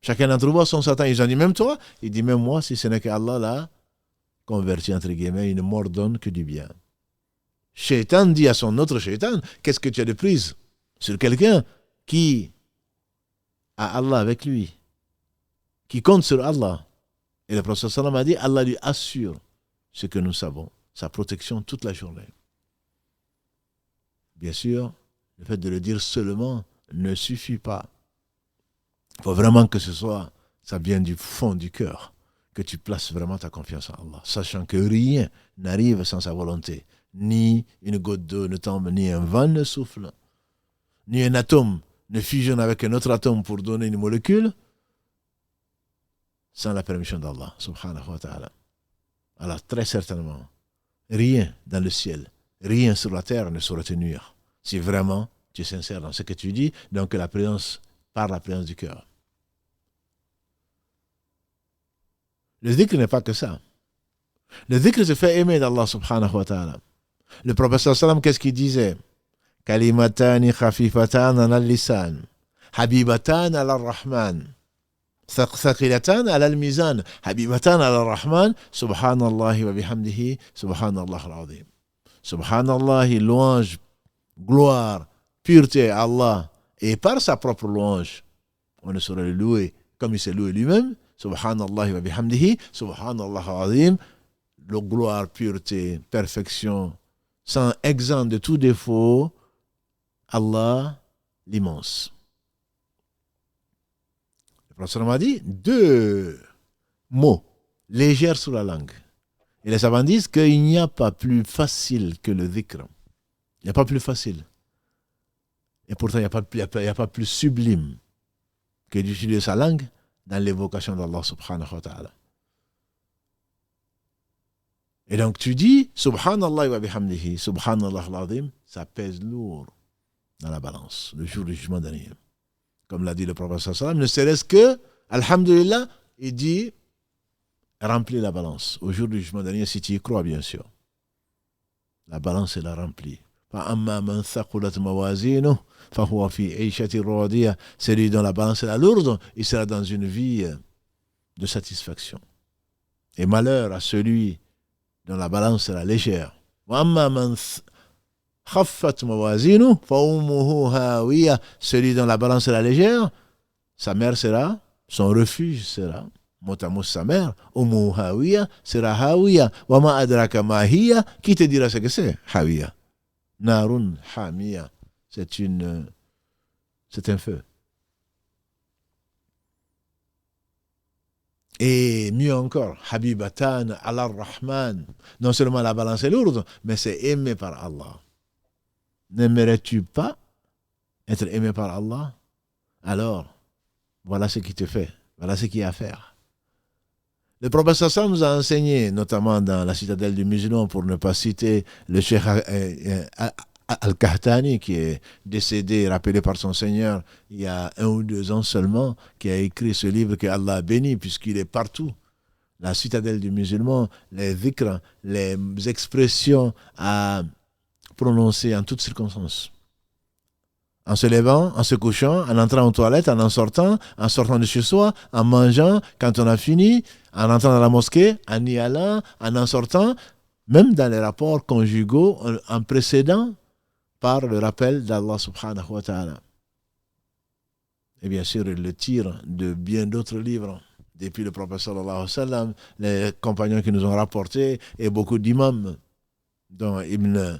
Chacun d'entre vous a son Satan. Ils ont dit, même toi? Il dit, même moi, si ce n'est qu'Allah là, converti entre guillemets, il ne m'ordonne que du bien. Shaitan dit à son autre shaitan, qu'est-ce que tu as de prise sur quelqu'un qui a Allah avec lui, qui compte sur Allah. Et le prophète sallam a dit, Allah lui assure ce que nous savons, sa protection toute la journée. Bien sûr, le fait de le dire seulement ne suffit pas. Il faut vraiment que ça vienne du fond du cœur, que tu places vraiment ta confiance en Allah, sachant que rien n'arrive sans sa volonté. Ni une goutte d'eau ne tombe, ni un vent ne souffle, ni un atome ne fusionne avec un autre atome pour donner une molécule, sans la permission d'Allah, subhanahu wa ta'ala. Alors très certainement, rien dans le ciel, rien sur la terre ne saurait te nuire, si vraiment tu es sincère dans ce que tu dis, donc par la présence du cœur. Le dhikr n'est pas que ça. Le dhikr se fait aimer d'Allah subhanahu wa ta'ala. Le prophète sallam, qu'est-ce qu'il disait? Kalimatani khafifatan ala lisan, habibatan ala rahman, thaqilatan ala al-mizan, habibatan ala rahman, subhanallahi wa bihamdihi, subhanallah al-azim. Subhanallah, louange, gloire, pureté à Allah, et par sa propre louange, on ne saurait le louer comme il s'est loué lui-même. Subhanallah wa bihamdihi, subhanallah al-azim, le gloire, pureté, perfection, sans exempt de tout défaut, Allah l'immense. Le prophète m'a dit 2 mots légers sur la langue. Et les savants disent qu'il n'y a pas plus facile que le dhikr. Il n'y a pas plus facile. Et pourtant, il n'y a pas plus sublime que d'utiliser sa langue dans l'évocation d'Allah subhanahu wa ta'ala. Et donc tu dis subhanallah wa bihamdihi, subhanallah al-azim, ça pèse lourd dans la balance le jour du jugement dernier. Comme l'a dit le prophète sallallahu alayhi wa sallam, ne serait-ce que, alhamdulillah, il dit remplis la balance au jour du jugement dernier, si tu y crois bien sûr. La balance est la remplie. فَأَمَّا مَنْ ثَقُلَتْ مَوَازِينُهُ فَهُوَ فِي عِيشَةٍ رَاضِيَةٍ. Celui dont la balance est la lourde, il sera dans une vie de satisfaction. Et malheur à celui dont la balance est la légère. وَأَمَّا مَنْ خَفَّتْ مَوَازِينُهُ فَأُمُّهُ هَاوِيَةٌ. Celui dont la balance est la légère, sa mère sera, son refuge sera, mot à mot sa mère, Ummu Hawiya sera Hawiya. Wa ma adraka ma hiya, qui te dira ce que c'est Hawiya? Narun Hamiya, c'est un feu. Et mieux encore, Habibatan ala Rahman. Non seulement la balance est lourde, mais c'est aimé par Allah. N'aimerais-tu pas être aimé par Allah? Alors, voilà ce qui te fait Voilà ce qu'il y a à faire. Le prophète Sassan nous a enseigné, notamment dans la citadelle du musulman, pour ne pas citer le cheikh Al-Kahtani, qui est décédé, rappelé par son Seigneur, il y a 1 ou 2 ans seulement, qui a écrit ce livre que Allah a béni, puisqu'il est partout. La citadelle du musulman, les dhikrs, les expressions à prononcer en toutes circonstances. En se levant, en se couchant, en entrant aux toilettes, en sortant de chez soi, en mangeant, quand on a fini, en entrant dans la mosquée, en y allant, en sortant, même dans les rapports conjugaux, en précédant par le rappel d'Allah subhanahu wa ta'ala. Et bien sûr, il le tire de bien d'autres livres. Depuis le prophète sallallahu alayhi wa sallam, les compagnons qui nous ont rapporté, et beaucoup d'imams, dont Ibn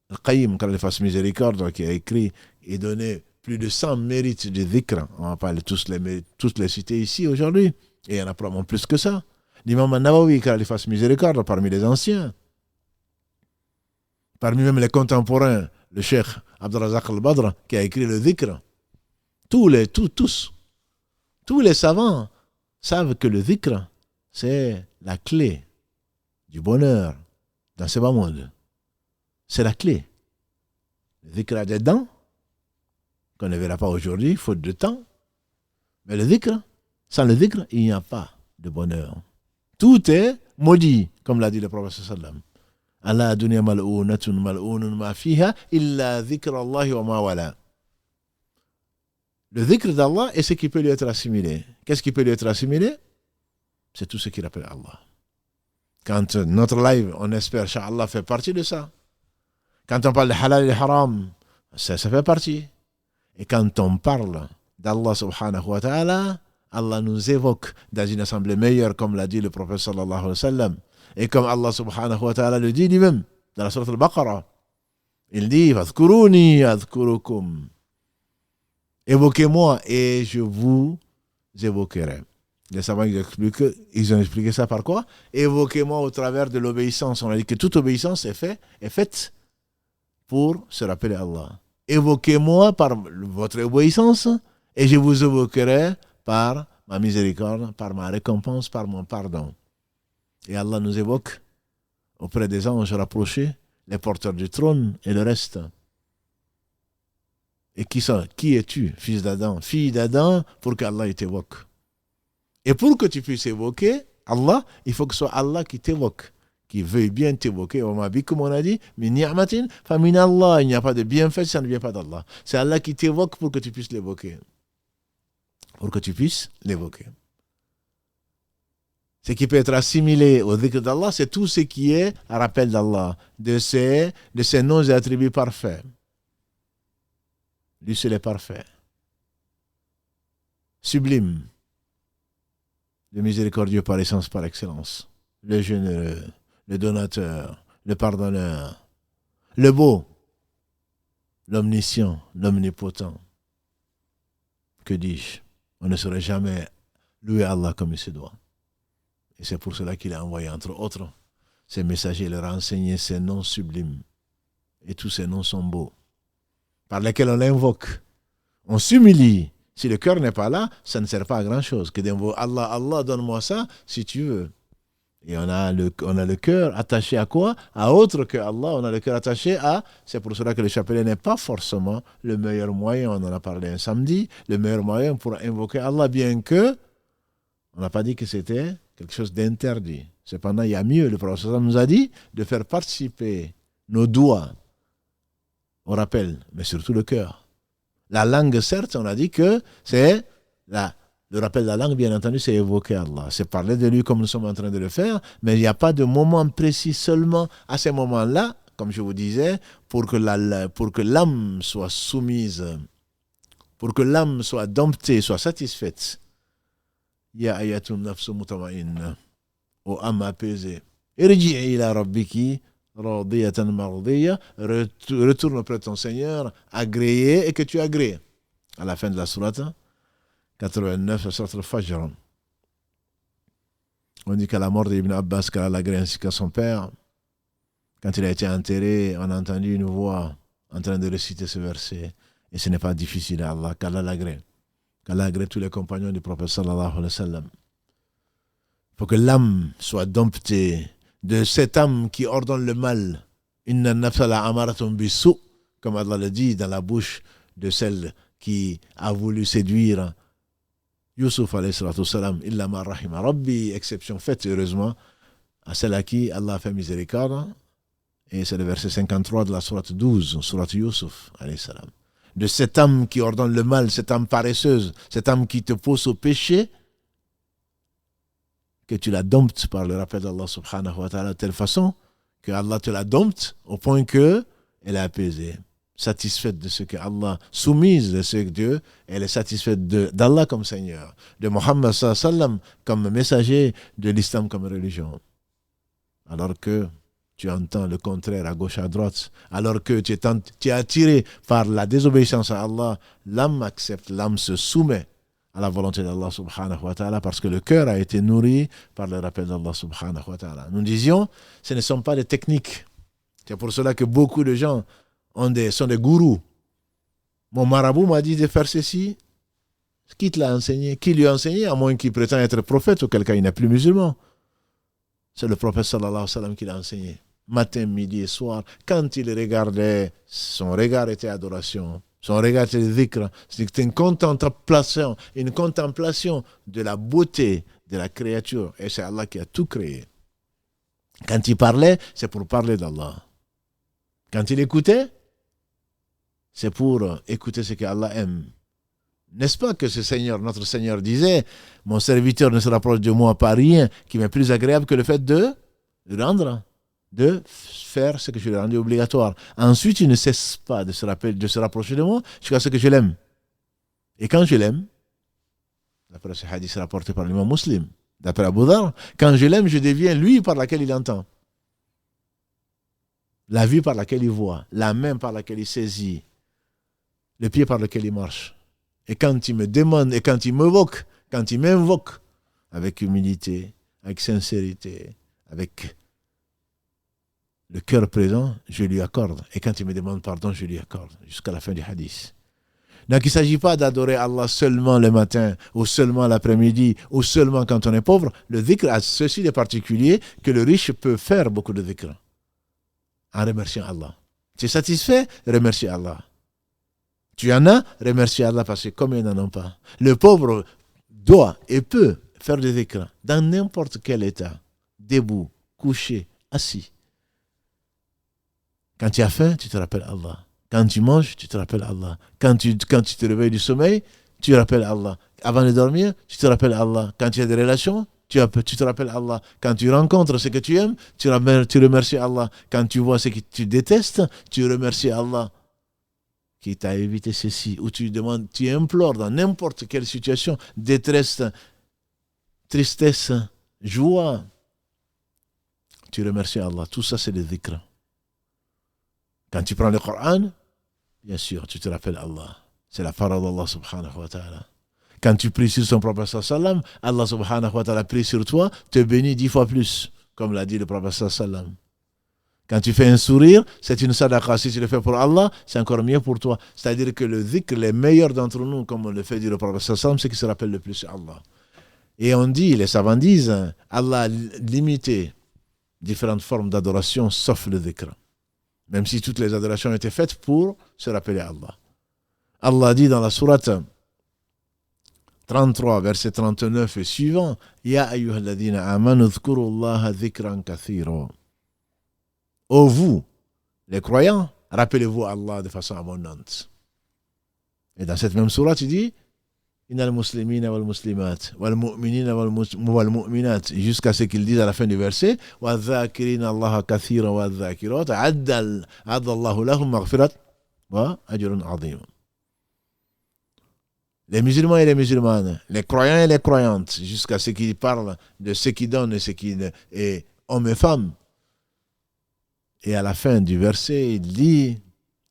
Al-Qayyim, qu'Allah fasse miséricorde, qui a écrit et donné plus de 100 mérites de dhikr. On va pas tous les citer ici aujourd'hui. Et il y en a probablement plus que ça. L'imam An-Nawawi, qu'Allah fasse miséricorde, parmi les anciens. Parmi même les contemporains, le cheikh Abdurrazaq al-Badr, qui a écrit le dhikr. Tous les savants savent que le dhikr, c'est la clé du bonheur dans ce bas monde. C'est la clé. Le dhikr a des dents, qu'on ne verra pas aujourd'hui, faute de temps. Mais le dhikr, sans le dhikr, il n'y a pas de bonheur. Tout est maudit, comme l'a dit le prophète sallam. Allah dunya mal'ounatun mal'ounun ma fiha illa dhikr Allah wa ma wala. Le dhikr d'Allah est ce qui peut lui être assimilé. Qu'est-ce qui peut lui être assimilé? C'est tout ce qui rappelle Allah. Quand notre live, on espère, Inch'Allah, fait partie de ça. Quand on parle de halal et haram, ça fait partie. Et quand on parle d'Allah subhanahu wa ta'ala, Allah nous évoque dans une assemblée meilleure, comme l'a dit le prophète sallallahu alayhi wa sallam. Et comme Allah subhanahu wa ta'ala le dit lui-même, dans la sourate Al-Baqarah, il dit « Fadhkuruni adhkurukum » Évoquez-moi et je vous évoquerai. Les savants ils ont expliqué ça par quoi? Évoquez-moi au travers de l'obéissance. On a dit que toute obéissance est faite pour se rappeler Allah. Évoquez-moi par votre obéissance et je vous évoquerai par ma miséricorde, par ma récompense, par mon pardon. Et Allah nous évoque auprès des anges rapprochés, les porteurs du trône et le reste. Et qui es-tu, fils d'Adam, fille d'Adam, pour qu'Allah t'évoque? Et pour que tu puisses évoquer Allah, il faut que ce soit Allah qui t'évoque, qui veuille bien t'évoquer. Comme on a dit, min ni'matin fa min Allah. Il n'y a pas de bienfait si ça ne vient pas d'Allah. C'est Allah qui t'évoque pour que tu puisses l'évoquer. Pour que tu puisses l'évoquer. Ce qui peut être assimilé au dhikr d'Allah, c'est tout ce qui est un rappel d'Allah, de ses noms et attributs parfaits. Lui seul est parfait. Sublime. Le miséricordieux par essence, par excellence. Le généreux, le donateur, le pardonneur. Le beau, l'omniscient, l'omnipotent. Que dis-je? On ne saurait jamais louer Allah comme il se doit. Et c'est pour cela qu'il a envoyé, entre autres, ses messagers, leur a enseigné ces noms sublimes. Et tous ces noms sont beaux. Par lesquels on l'invoque. On s'humilie. Si le cœur n'est pas là, ça ne sert pas à grand-chose. Que d'invoquer Allah, Allah, donne-moi ça, si tu veux. Et on a le cœur attaché à quoi? À autre que Allah. On a le cœur attaché à... C'est pour cela que le chapelet n'est pas forcément le meilleur moyen. On en a parlé un samedi. Le meilleur moyen pour invoquer Allah, bien que on n'a pas dit que c'était quelque chose d'interdit. Cependant, il y a mieux. Le prophète nous a dit de faire participer nos doigts au rappel, mais surtout le cœur. La langue, certes, on a dit que c'est le rappel de la langue, bien entendu, c'est évoquer Allah. C'est parler de lui comme nous sommes en train de le faire, mais il n'y a pas de moment précis seulement à ces moments-là, comme je vous disais, pour que l'âme soit soumise, pour que l'âme soit domptée, soit satisfaite. Ya ayatun nafsu mutamainna, ô âme apaisée, irji'i ila rabbiki radiyatan mardiya, retourne auprès de ton Seigneur, agréé et que tu agrées. À la fin de la sourate 89, la sourate al-Fajr. On dit qu'à la mort d'Ibn Abbas, qu'Allah l'agrée ainsi qu'à son père, quand il a été enterré, on a entendu une voix en train de réciter ce verset. Et ce n'est pas difficile à Allah, qu'Allah l'agrée. qu'Allah agrée tous les compagnons du prophète sallallahu alayhi wa sallam. Il faut que l'âme soit domptée de cette âme qui ordonne le mal. Inna nafsa la amaratun bisu, comme Allah le dit dans la bouche de celle qui a voulu séduire Yusuf alayhi salatu salam, illa ma rahima rabbi, exception faite heureusement à celle à qui Allah a fait miséricorde. Et c'est le verset 53 de la sourate 12, sourate Yusuf alayhi salam. De cette âme qui ordonne le mal, cette âme paresseuse, cette âme qui te pousse au péché, que tu la domptes par le rappel d'Allah subhanahu wa ta'ala de telle façon que Allah te la dompte au point que elle est apaisée, satisfaite de ce que Allah, soumise de ce que Dieu, elle est satisfaite d'Allah comme Seigneur, de Muhammad sallallahu alayhi wa sallam comme messager, de l'islam comme religion. Alors que tu entends le contraire à gauche, à droite, alors que tu es attiré par la désobéissance à Allah, l'âme accepte, l'âme se soumet à la volonté d'Allah subhanahu wa ta'ala parce que le cœur a été nourri par le rappel d'Allah subhanahu wa ta'ala. Nous disions, ce ne sont pas des techniques. C'est pour cela que beaucoup de gens sont des gourous. Mon marabout m'a dit de faire ceci. Qui te l'a enseigné? Qui lui a enseigné? À moins qu'il prétende être prophète, auquel cas il n'est plus musulman. C'est le prophète sallallahu alayhi wa sallam qui l'a enseigné. Matin, midi et soir, quand il regardait, son regard était adoration. Son regard était dhikr. C'était une contemplation de la beauté de la créature. Et c'est Allah qui a tout créé. Quand il parlait, c'est pour parler d'Allah. Quand il écoutait, c'est pour écouter ce que Allah aime. N'est-ce pas que ce Seigneur, notre Seigneur disait, mon serviteur ne se rapproche de moi par rien qui m'est plus agréable que le fait de faire ce que je lui ai rendu obligatoire. Ensuite, il ne cesse pas de se rapprocher de moi jusqu'à ce que je l'aime. Et quand je l'aime, d'après ce hadith rapporté par l'imam Muslim, d'après Abu Dhar, quand je l'aime, je deviens lui par laquelle il entend, la vue par laquelle il voit, la main par laquelle il saisit, le pied par lequel il marche. Et quand il me demande, et quand il m'invoque avec humilité, avec sincérité, avec le cœur présent, je lui accorde. Et quand il me demande pardon, je lui accorde. Jusqu'à la fin du hadith. Donc il ne s'agit pas d'adorer Allah seulement le matin, ou seulement l'après-midi, ou seulement quand on est pauvre. Le dhikr a ceci de particulier que le riche peut faire beaucoup de dhikr. En remerciant Allah. Tu es satisfait? Remercie Allah. Tu en as? Remercie Allah parce que comme ils n'en ont pas. Le pauvre doit et peut faire des dhikr dans n'importe quel état. Debout, couché, assis. Quand tu as faim, tu te rappelles Allah. Quand tu manges, tu te rappelles Allah. Quand tu te réveilles du sommeil, tu rappelles Allah. Avant de dormir, tu te rappelles Allah. Quand tu as des relations, tu te rappelles Allah. Quand tu rencontres ce que tu aimes, tu remercies Allah. Quand tu vois ce que tu détestes, tu remercies Allah qui t'a évité ceci. Ou tu demandes, tu implores dans n'importe quelle situation, détresse, tristesse, joie. Tu remercies Allah. Tout ça, c'est le dhikr. Quand tu prends le Coran, bien sûr, tu te rappelles Allah. C'est la parole d'Allah subhanahu wa ta'ala. Quand tu pries sur son prophète sallam, Allah subhanahu wa ta'ala prie sur toi, te bénit 10 fois plus, comme l'a dit le prophète sallam. Quand tu fais un sourire, c'est une sadaqa. Si tu le fais pour Allah, c'est encore mieux pour toi. C'est-à-dire que le dhikr, les meilleurs d'entre nous, comme on le fait dire le prophète sallam, c'est qui se rappelle le plus Allah. Et on dit, les savants disent, Allah a limité différentes formes d'adoration, sauf le dhikr. Même si toutes les adorations étaient faites pour se rappeler Allah. Allah dit dans la sourate 33, verset 39 et suivant, Ya ayyuhalladhina amanu dhkurullaha dhikran kathira. Ô vous, les croyants, rappelez-vous Allah de façon abondante. Et dans cette même sourate, il dit, Innal muslimina wal muslimat, wal mu'minina wal mu'minat, jusqu'à ce qu'il dise à la fin du verset, Wa dhakirina Allah kathira wa dhakirat, adda Allahu lahum maghfirat wa ajrun azim. Les musulmans et les musulmanes, les croyants et les croyantes, jusqu'à ce qu'ils parlent de ce qui donne et ce qui est hommes et femmes. Et à la fin du verset, il dit,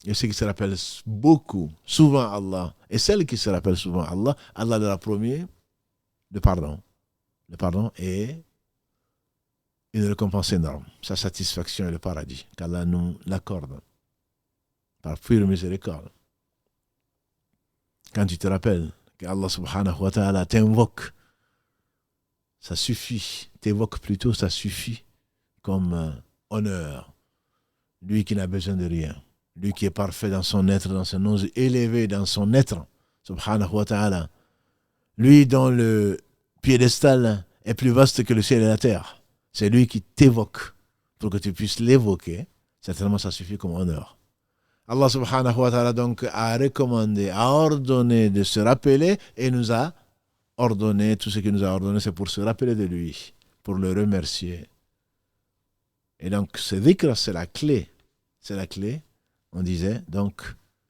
et ceux qui se rappellent beaucoup, souvent Allah, et celles qui se rappellent souvent Allah, Allah leur a promis le pardon. Le pardon est une récompense énorme. Sa satisfaction est le paradis, qu'Allah nous l'accorde par pure miséricorde. Quand tu te rappelles qu'Allah subhanahu wa ta'ala t'invoque, ça suffit. T'évoque plutôt, ça suffit comme honneur. Lui qui n'a besoin de rien. Lui qui est parfait dans son être, dans son nom, élevé dans son être, subhanahu wa ta'ala. Lui dont le piédestal est plus vaste que le ciel et la terre. C'est lui qui t'évoque. Pour que tu puisses l'évoquer, certainement ça suffit comme honneur. Allah subhanahu wa ta'ala donc a recommandé, a ordonné de se rappeler et nous a ordonné, tout ce qu'il nous a ordonné, c'est pour se rappeler de lui, pour le remercier. Et donc ce dhikr, c'est la clé. C'est la clé, on disait, donc,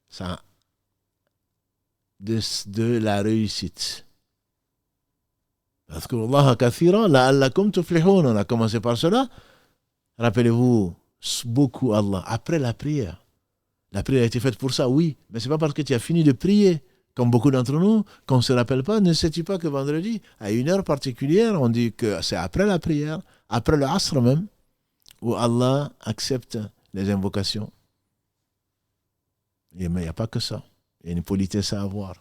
ça, de la réussite. Adhkurullaha kathiran la'allakum tuflihun. On a commencé par cela. Rappelez-vous beaucoup Allah. Après la prière. La prière a été faite pour ça, oui. Mais ce n'est pas parce que tu as fini de prier, comme beaucoup d'entre nous, qu'on ne se rappelle pas. Ne sais-tu pas que vendredi, à une heure particulière, on dit que c'est après la prière, après le asr même, où Allah accepte les invocations. Mais il n'y a pas que ça. Il y a une politesse à avoir,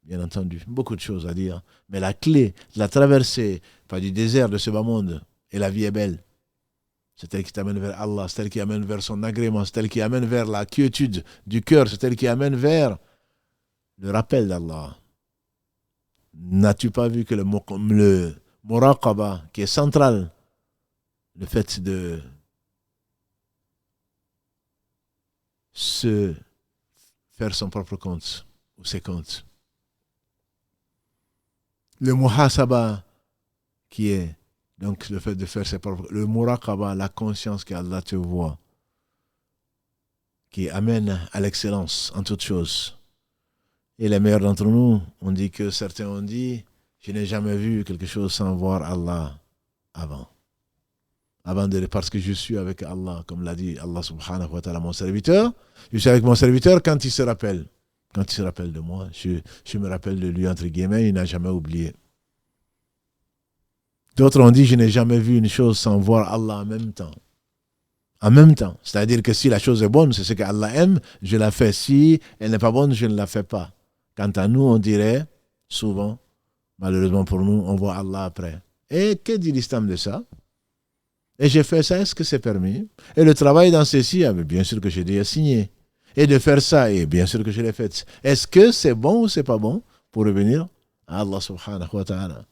bien entendu. Beaucoup de choses à dire. Mais la clé de la traversée, pas du désert de ce bas monde, et la vie est belle. C'est elle qui t'amène vers Allah, c'est elle qui amène vers son agrément, c'est elle qui amène vers la quiétude du cœur, c'est elle qui amène vers le rappel d'Allah. N'as-tu pas vu que le muraqaba, qui est central, le fait de se faire son propre compte, ou ses comptes. Le muhasaba, qui est donc le fait de faire ses propres... Le muraqaba, la conscience qu'Allah te voit, qui amène à l'excellence en toutes choses. Et les meilleurs d'entre nous, on dit que certains ont dit, je n'ai jamais vu quelque chose sans voir Allah avant. Parce que je suis avec Allah, comme l'a dit Allah subhanahu wa ta'ala, mon serviteur. Je suis avec mon serviteur quand il se rappelle. Quand il se rappelle de moi, je me rappelle de lui, entre guillemets, il n'a jamais oublié. D'autres ont dit, je n'ai jamais vu une chose sans voir Allah en même temps. En même temps. C'est-à-dire que si la chose est bonne, c'est ce qu'Allah aime, je la fais. Si elle n'est pas bonne, je ne la fais pas. Quant à nous, on dirait, souvent, malheureusement pour nous, on voit Allah après. Et que dit l'islam de ça? Et j'ai fait ça, est-ce que c'est permis? Et le travail dans ceci, bien sûr que j'ai déjà signé. Et de faire ça, et bien sûr que je l'ai fait. Est-ce que c'est bon ou c'est pas bon pour revenir à Allah subhanahu wa ta'ala,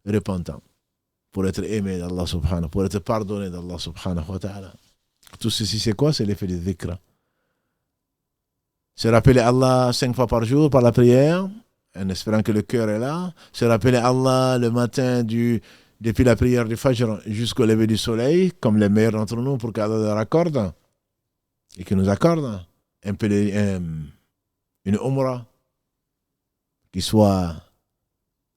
repentant, pour être aimé d'Allah subhanahu, pour être pardonné d'Allah subhanahu wa ta'ala. Tout ceci, c'est quoi? C'est l'effet du dhikr. Se rappeler Allah 5 fois par jour par la prière, en espérant que le cœur est là. Se rappeler Allah le matin depuis la prière du Fajr jusqu'au lever du soleil, comme les meilleurs d'entre nous, pour qu'Allah leur accorde et qu'il nous accorde une umrah qui soit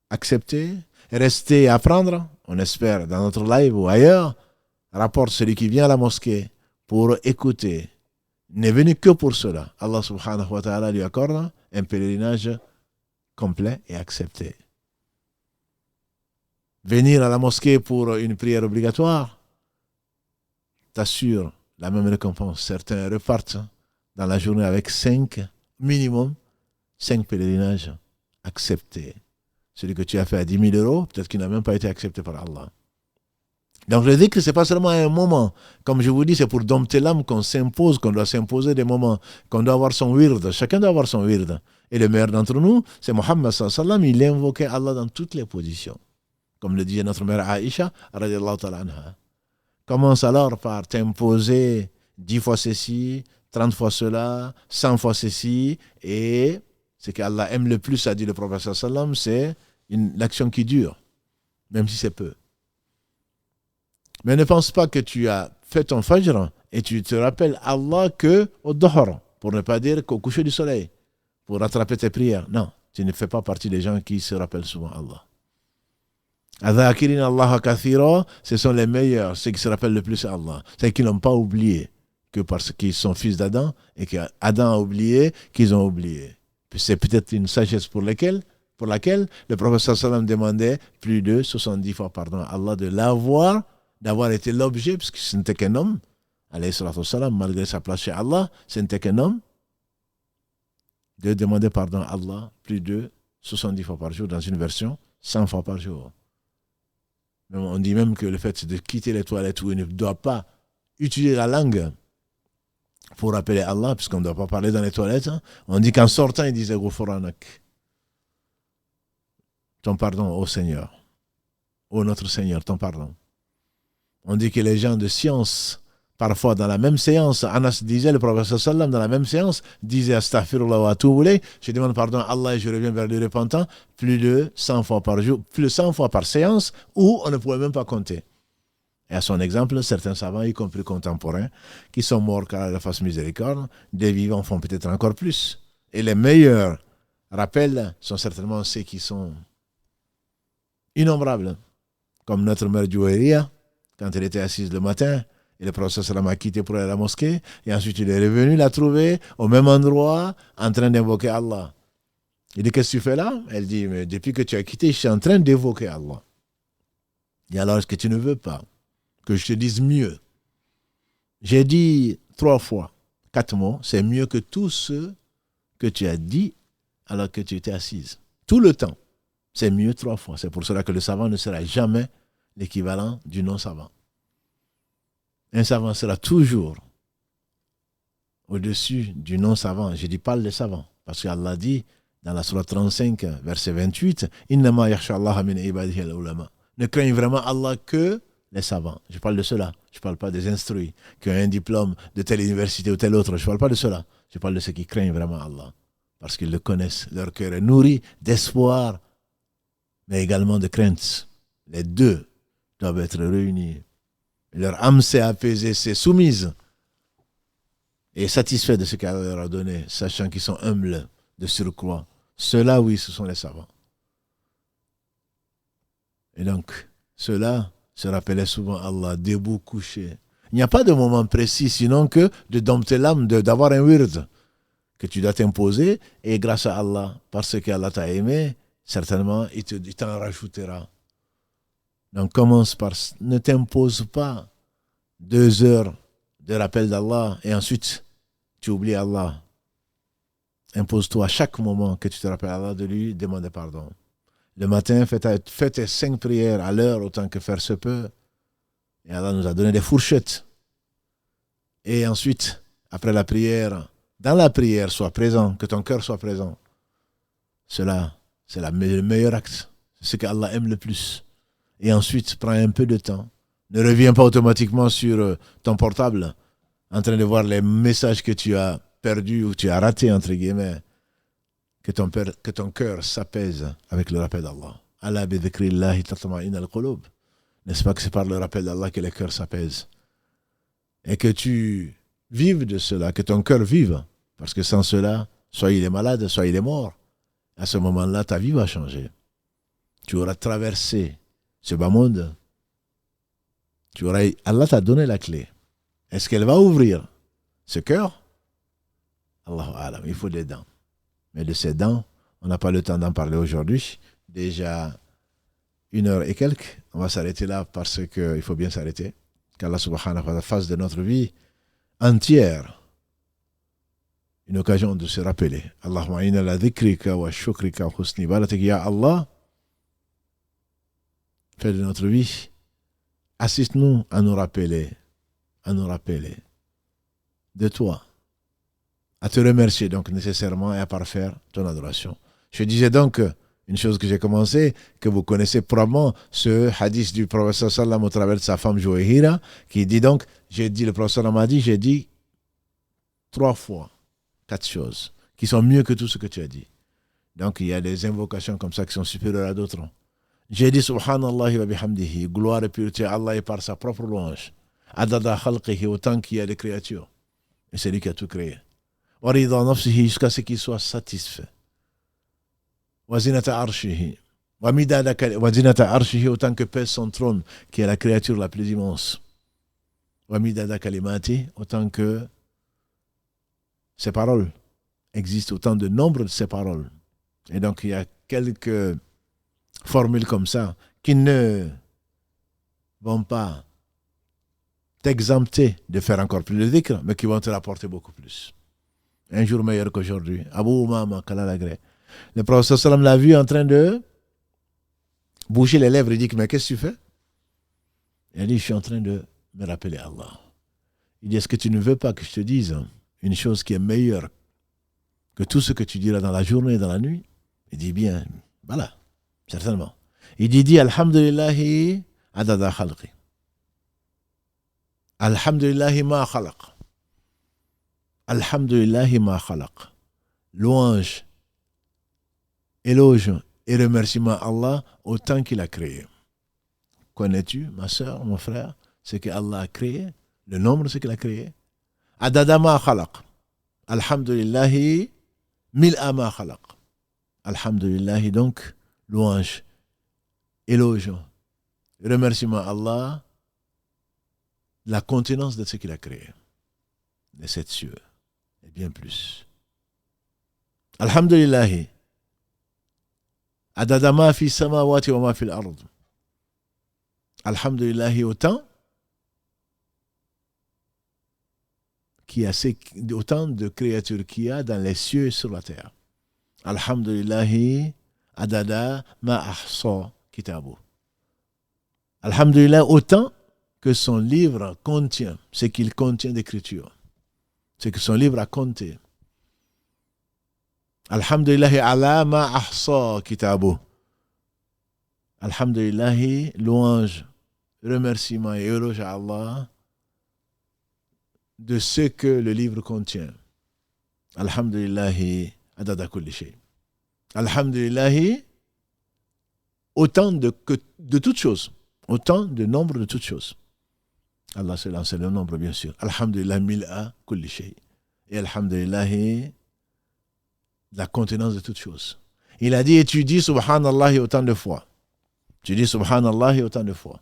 acceptée, rester et apprendre, on espère, dans notre live ou ailleurs. Rapporte celui qui vient à la mosquée pour écouter, n'est venu que pour cela. Allah subhanahu wa ta'ala lui accorde un pèlerinage complet et accepté. Venir à la mosquée pour une prière obligatoire t'assure la même récompense. Certains repartent dans la journée avec 5 pèlerinages acceptés. Celui que tu as fait à 10 000 euros, peut-être qu'il n'a même pas été accepté par Allah. Donc le dhikr, ce n'est pas seulement un moment. Comme je vous dis, c'est pour dompter l'âme qu'on s'impose, qu'on doit s'imposer des moments, qu'on doit avoir son wird. Chacun doit avoir son wird. Et le meilleur d'entre nous, c'est Muhammad sallallahu alayhi wa sallam. Il invoquait Allah dans toutes les positions. Comme le disait notre mère Aïcha, radiallahu ta'ala anha. Commence alors par t'imposer 10 fois ceci, 30 fois cela, 100 fois ceci. Et ce qu'Allah aime le plus, a dit le prophète sallallahu alayhi wa sallam, c'est l'action qui dure, même si c'est peu. Mais ne pense pas que tu as fait ton fajr et tu te rappelles Allah que au dahr, pour ne pas dire qu'au coucher du soleil, pour rattraper tes prières. Non, tu ne fais pas partie des gens qui se rappellent souvent Allah. Adhakirin Allah kathira, ce sont les meilleurs, ceux qui se rappellent le plus à Allah. Ceux qui n'ont pas oublié que parce qu'ils sont fils d'Adam et qu'Adam a oublié qu'ils ont oublié. C'est peut-être une sagesse pour laquelle le prophète sallallahu alayhi wa sallam demandait plus de 70 fois pardon à Allah de d'avoir été l'objet, parce que ce n'était qu'un homme, alayhi salatu wa sallam, malgré sa place chez Allah, ce n'était qu'un homme, de demander pardon à Allah plus de 70 fois par jour, dans une version, 100 fois par jour. On dit même que le fait de quitter les toilettes où il ne doit pas utiliser la langue pour appeler Allah, puisqu'on ne doit pas parler dans les toilettes, on dit qu'en sortant, il disait Ghufranak. Ton pardon, ô Seigneur. Ô notre Seigneur, ton pardon. On dit que les gens de science, parfois dans la même séance, Anas disait, le prophète sallam, dans la même séance, disait Astaghfirullah wa atubu ilayh, je demande pardon à Allah et je reviens vers lui repentant, plus de 100 fois par jour, plus de 100 fois par séance, où on ne pouvait même pas compter. Et à son exemple, certains savants, y compris contemporains, qui sont morts car la fasse miséricorde, des vivants font peut-être encore plus. Et les meilleurs rappels sont certainement ceux qui sont innombrables, comme notre mère Jouéria, quand elle était assise le matin, et le prophète sallam a quitté pour aller à la mosquée, et ensuite il est revenu la trouver au même endroit, en train d'invoquer Allah. Il dit, qu'est-ce que tu fais là? Elle dit, mais depuis que tu as quitté, je suis en train d'évoquer Allah. Et alors, est-ce que tu ne veux pas que je te dise mieux? J'ai dit 3 fois, 4 mots, c'est mieux que tout ce que tu as dit alors que tu étais assise. Tout le temps, c'est mieux 3 fois. C'est pour cela que le savant ne sera jamais l'équivalent du non-savant. Un savant sera toujours au-dessus du non-savant. Je dis pas le savant, parce qu'Allah dit dans la sourate 35, verset 28, « Innama yakhsha Allah min ibadihi al-ulama » Ne craignent vraiment Allah que les savants. Je parle de cela. Je ne parle pas des instruits qui ont un diplôme de telle université ou telle autre. Je ne parle pas de cela. Je parle de ceux qui craignent vraiment Allah. Parce qu'ils le connaissent. Leur cœur est nourri d'espoir, mais également de crainte. Les deux doivent être réunis. Leur âme s'est apaisée, s'est soumise et satisfait de ce qu'Allah leur a donné, sachant qu'ils sont humbles de surcroît. Ceux-là, oui, ce sont les savants. Et donc, ceux-là se rappelaient souvent Allah, debout, couché. Il n'y a pas de moment précis, sinon que de dompter l'âme, d'avoir un wird que tu dois t'imposer, et grâce à Allah, parce qu'Allah t'a aimé, certainement, il t'en rajoutera. Donc commence par, ne t'impose pas 2 heures de rappel d'Allah et ensuite tu oublies Allah. Impose-toi à chaque moment que tu te rappelles Allah de lui, demande pardon. Le matin, fais tes 5 prières à l'heure autant que faire se peut. Et Allah nous a donné des fourchettes. Et ensuite, après la prière, dans la prière, sois présent, que ton cœur soit présent. Cela, c'est le meilleur acte. C'est ce qu'Allah aime le plus. Et ensuite, prends un peu de temps. Ne reviens pas automatiquement sur ton portable en train de voir les messages que tu as perdus ou tu as ratés, entre guillemets. Que ton cœur s'apaise avec le rappel d'Allah. Allah bi dhikrillahi tatma'inna al-qulub. N'est-ce pas que c'est par le rappel d'Allah que les cœurs s'apaisent? Et que tu vives de cela, que ton cœur vive. Parce que sans cela, soit il est malade, soit il est mort. À ce moment-là, ta vie va changer. Tu auras traversé ce bas monde. Allah t'a donné la clé. Est-ce qu'elle va ouvrir ce cœur? Allahu A'lam, il faut des dents. Mais de ces dents, on n'a pas le temps d'en parler aujourd'hui. Déjà 1 heure et quelques. On va s'arrêter là parce qu'il faut bien s'arrêter. Qu'Allah subhanahu wa ta'ala fasse de notre vie entière une occasion de se rappeler. Allahumma inna la dhikrika wa shukrika wa husni ibadatik. Ya Allah, fais de notre vie, assiste-nous à nous rappeler de toi, à te remercier donc nécessairement et à parfaire ton adoration. Je disais donc une chose que j'ai commencé, que vous connaissez probablement, ce hadith du prophète sallam au travers de sa femme Jouéhira, qui dit donc, le prophète sallam a dit, j'ai dit 3 fois 4 choses qui sont mieux que tout ce que tu as dit. Donc il y a des invocations comme ça qui sont supérieures à d'autres. J'ai dit Subhanallah wa bihamdihi, gloire et pureté à Allah et par sa propre louange. Adada khalqihi, autant qu'il y a des créatures. Et c'est lui qui a tout créé. Warida nafsihi, jusqu'à ce qu'il soit satisfait. Wazinata arshihi. Wazinata arshihi, autant que pèse son trône, qui est la créature la plus immense. Wamidada kalimati, autant que ses paroles existent, autant de nombre de ses paroles. Et donc il y a quelques formules comme ça qui ne vont pas t'exempter de faire encore plus de dhikr, mais qui vont te rapporter beaucoup plus. Un jour meilleur qu'aujourd'hui. Abu Umama Kalalagré. Le prophète sallam l'a vu en train de bouger les lèvres. Il dit, mais qu'est-ce que tu fais? Il dit, je suis en train de me rappeler Allah. Il dit, est-ce que tu ne veux pas que je te dise une chose qui est meilleure que tout ce que tu diras dans la journée et dans la nuit? Il dit, bien, voilà, certainement. Il dit, Alhamdulillahi adada khalqi. Alhamdulillahi ma khalaq. Alhamdulillahi ma khalaq. Louange, éloge et remerciement à Allah autant qu'il a créé. Connais-tu, ma soeur, mon frère, ce que Allah a créé, le nombre de ce qu'il a créé? Adada ma khalaq. Alhamdulillahi mil'a ma khalaq. Alhamdulillahi, donc, louange, éloge, remerciement à Allah, la contenance de ce qu'il a créé, de sept cieux, et bien plus. Alhamdulillahi, adada ma fi samawati wa ma fi al-ard. Alhamdulillahi, autant de créatures qu'il y a dans les cieux et sur la terre. Alhamdulillahi, adada ma ahsa kitabu. Alhamdulillah, autant que son livre contient, ce qu'il contient d'écriture, ce que son livre a compté. Alhamdulillahi ala ma ahsa kitabu. Alhamdulillahi, louange, remerciement et éloge à Allah de ce que le livre contient. Alhamdulillahi adada kulli shay. Alhamdulillahi, autant de toutes choses, autant de nombre de toutes choses. Allah c'est le nombre, bien sûr. Alhamdulillah mil'a kulli shay. Et alhamdulillahi, la contenance de toutes choses. Il a dit, et tu dis subhanallah autant de fois. Tu dis subhanallah autant de fois.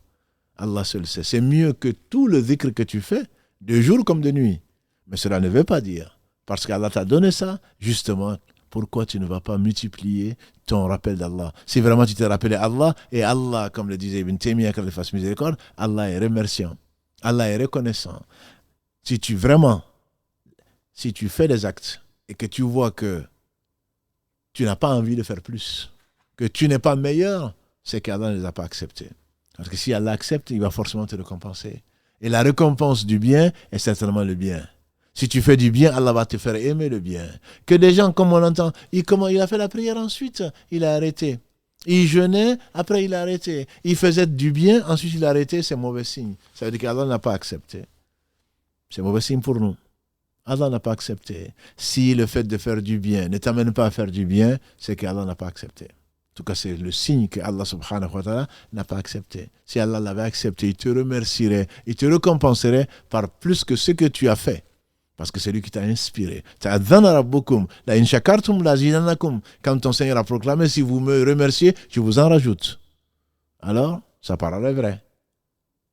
Allah seul sait. C'est mieux que tout le dhikr que tu fais, de jour comme de nuit. Mais cela ne veut pas dire, parce qu'Allah t'a donné ça, justement, pourquoi tu ne vas pas multiplier ton rappel d'Allah? Si vraiment tu t'es rappelé Allah, et Allah, comme le disait Ibn Taymiyyah, qu'il fasse miséricorde, Allah est remerciant. Allah est reconnaissant. Si tu fais des actes, et que tu vois que tu n'as pas envie de faire plus, que tu n'es pas meilleur, c'est qu'Allah ne les a pas acceptés. Parce que si Allah accepte, il va forcément te récompenser. Et la récompense du bien est certainement le bien. Si tu fais du bien, Allah va te faire aimer le bien. Que des gens, comme on entend, il a fait la prière ensuite, il a arrêté. Il jeûnait, après il a arrêté. Il faisait du bien, ensuite il a arrêté, c'est mauvais signe. Ça veut dire qu'Allah n'a pas accepté. C'est mauvais signe pour nous. Allah n'a pas accepté. Si le fait de faire du bien ne t'amène pas à faire du bien, c'est qu'Allah n'a pas accepté. En tout cas, c'est le signe que Allah subhanahu wa ta'ala n'a pas accepté. Si Allah l'avait accepté, il te remercierait, il te récompenserait par plus que ce que tu as fait. Parce que c'est lui qui t'a inspiré. Quand ton Seigneur a proclamé, si vous me remerciez, je vous en rajoute. Alors, ça paraît vrai.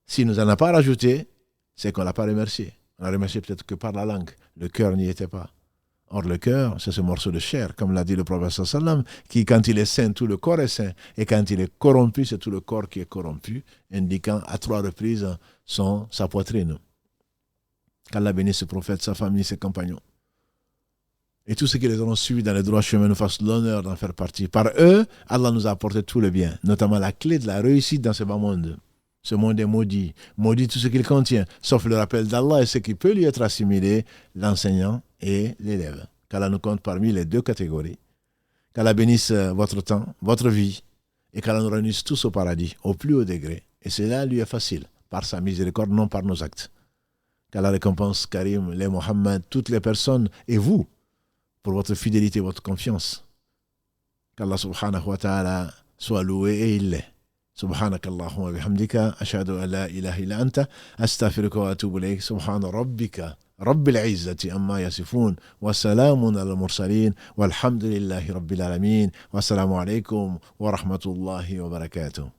S'il ne nous en a pas rajouté, c'est qu'on ne l'a pas remercié. On l'a remercié peut-être que par la langue. Le cœur n'y était pas. Or, le cœur, c'est ce morceau de chair, comme l'a dit le prophète sallam, qui, quand il est saint, tout le corps est saint. Et quand il est corrompu, c'est tout le corps qui est corrompu, indiquant à 3 reprises sa poitrine. Qu'Allah bénisse ce prophète, sa famille, ses compagnons. Et tous ceux qui les auront suivis dans les droits chemins nous fassent l'honneur d'en faire partie. Par eux, Allah nous a apporté tout le bien, notamment la clé de la réussite dans ce bas monde. Ce monde est maudit. Maudit tout ce qu'il contient, sauf le rappel d'Allah et ce qui peut lui être assimilé, l'enseignant et l'élève. Qu'Allah nous compte parmi les deux catégories. Qu'Allah bénisse votre temps, votre vie, et qu'Allah nous réunisse tous au paradis, au plus haut degré. Et cela lui est facile, par sa miséricorde, non par nos actes. Qu'Allah récompense Karim, les Mohammed, toutes les personnes, et vous, pour votre fidélité, votre confiance. Qu'Allah subhanahu wa ta'ala soit loué et il l'est. سبحانك اللهم وبحمدك أشهد أن لا إله إلا أنت أستغفرك وأتوب إليك سبحان ربك رب العزة عما يصفون وسلام على المرسلين والحمد لله رب العالمين والسلام عليكم ورحمة الله وبركاته.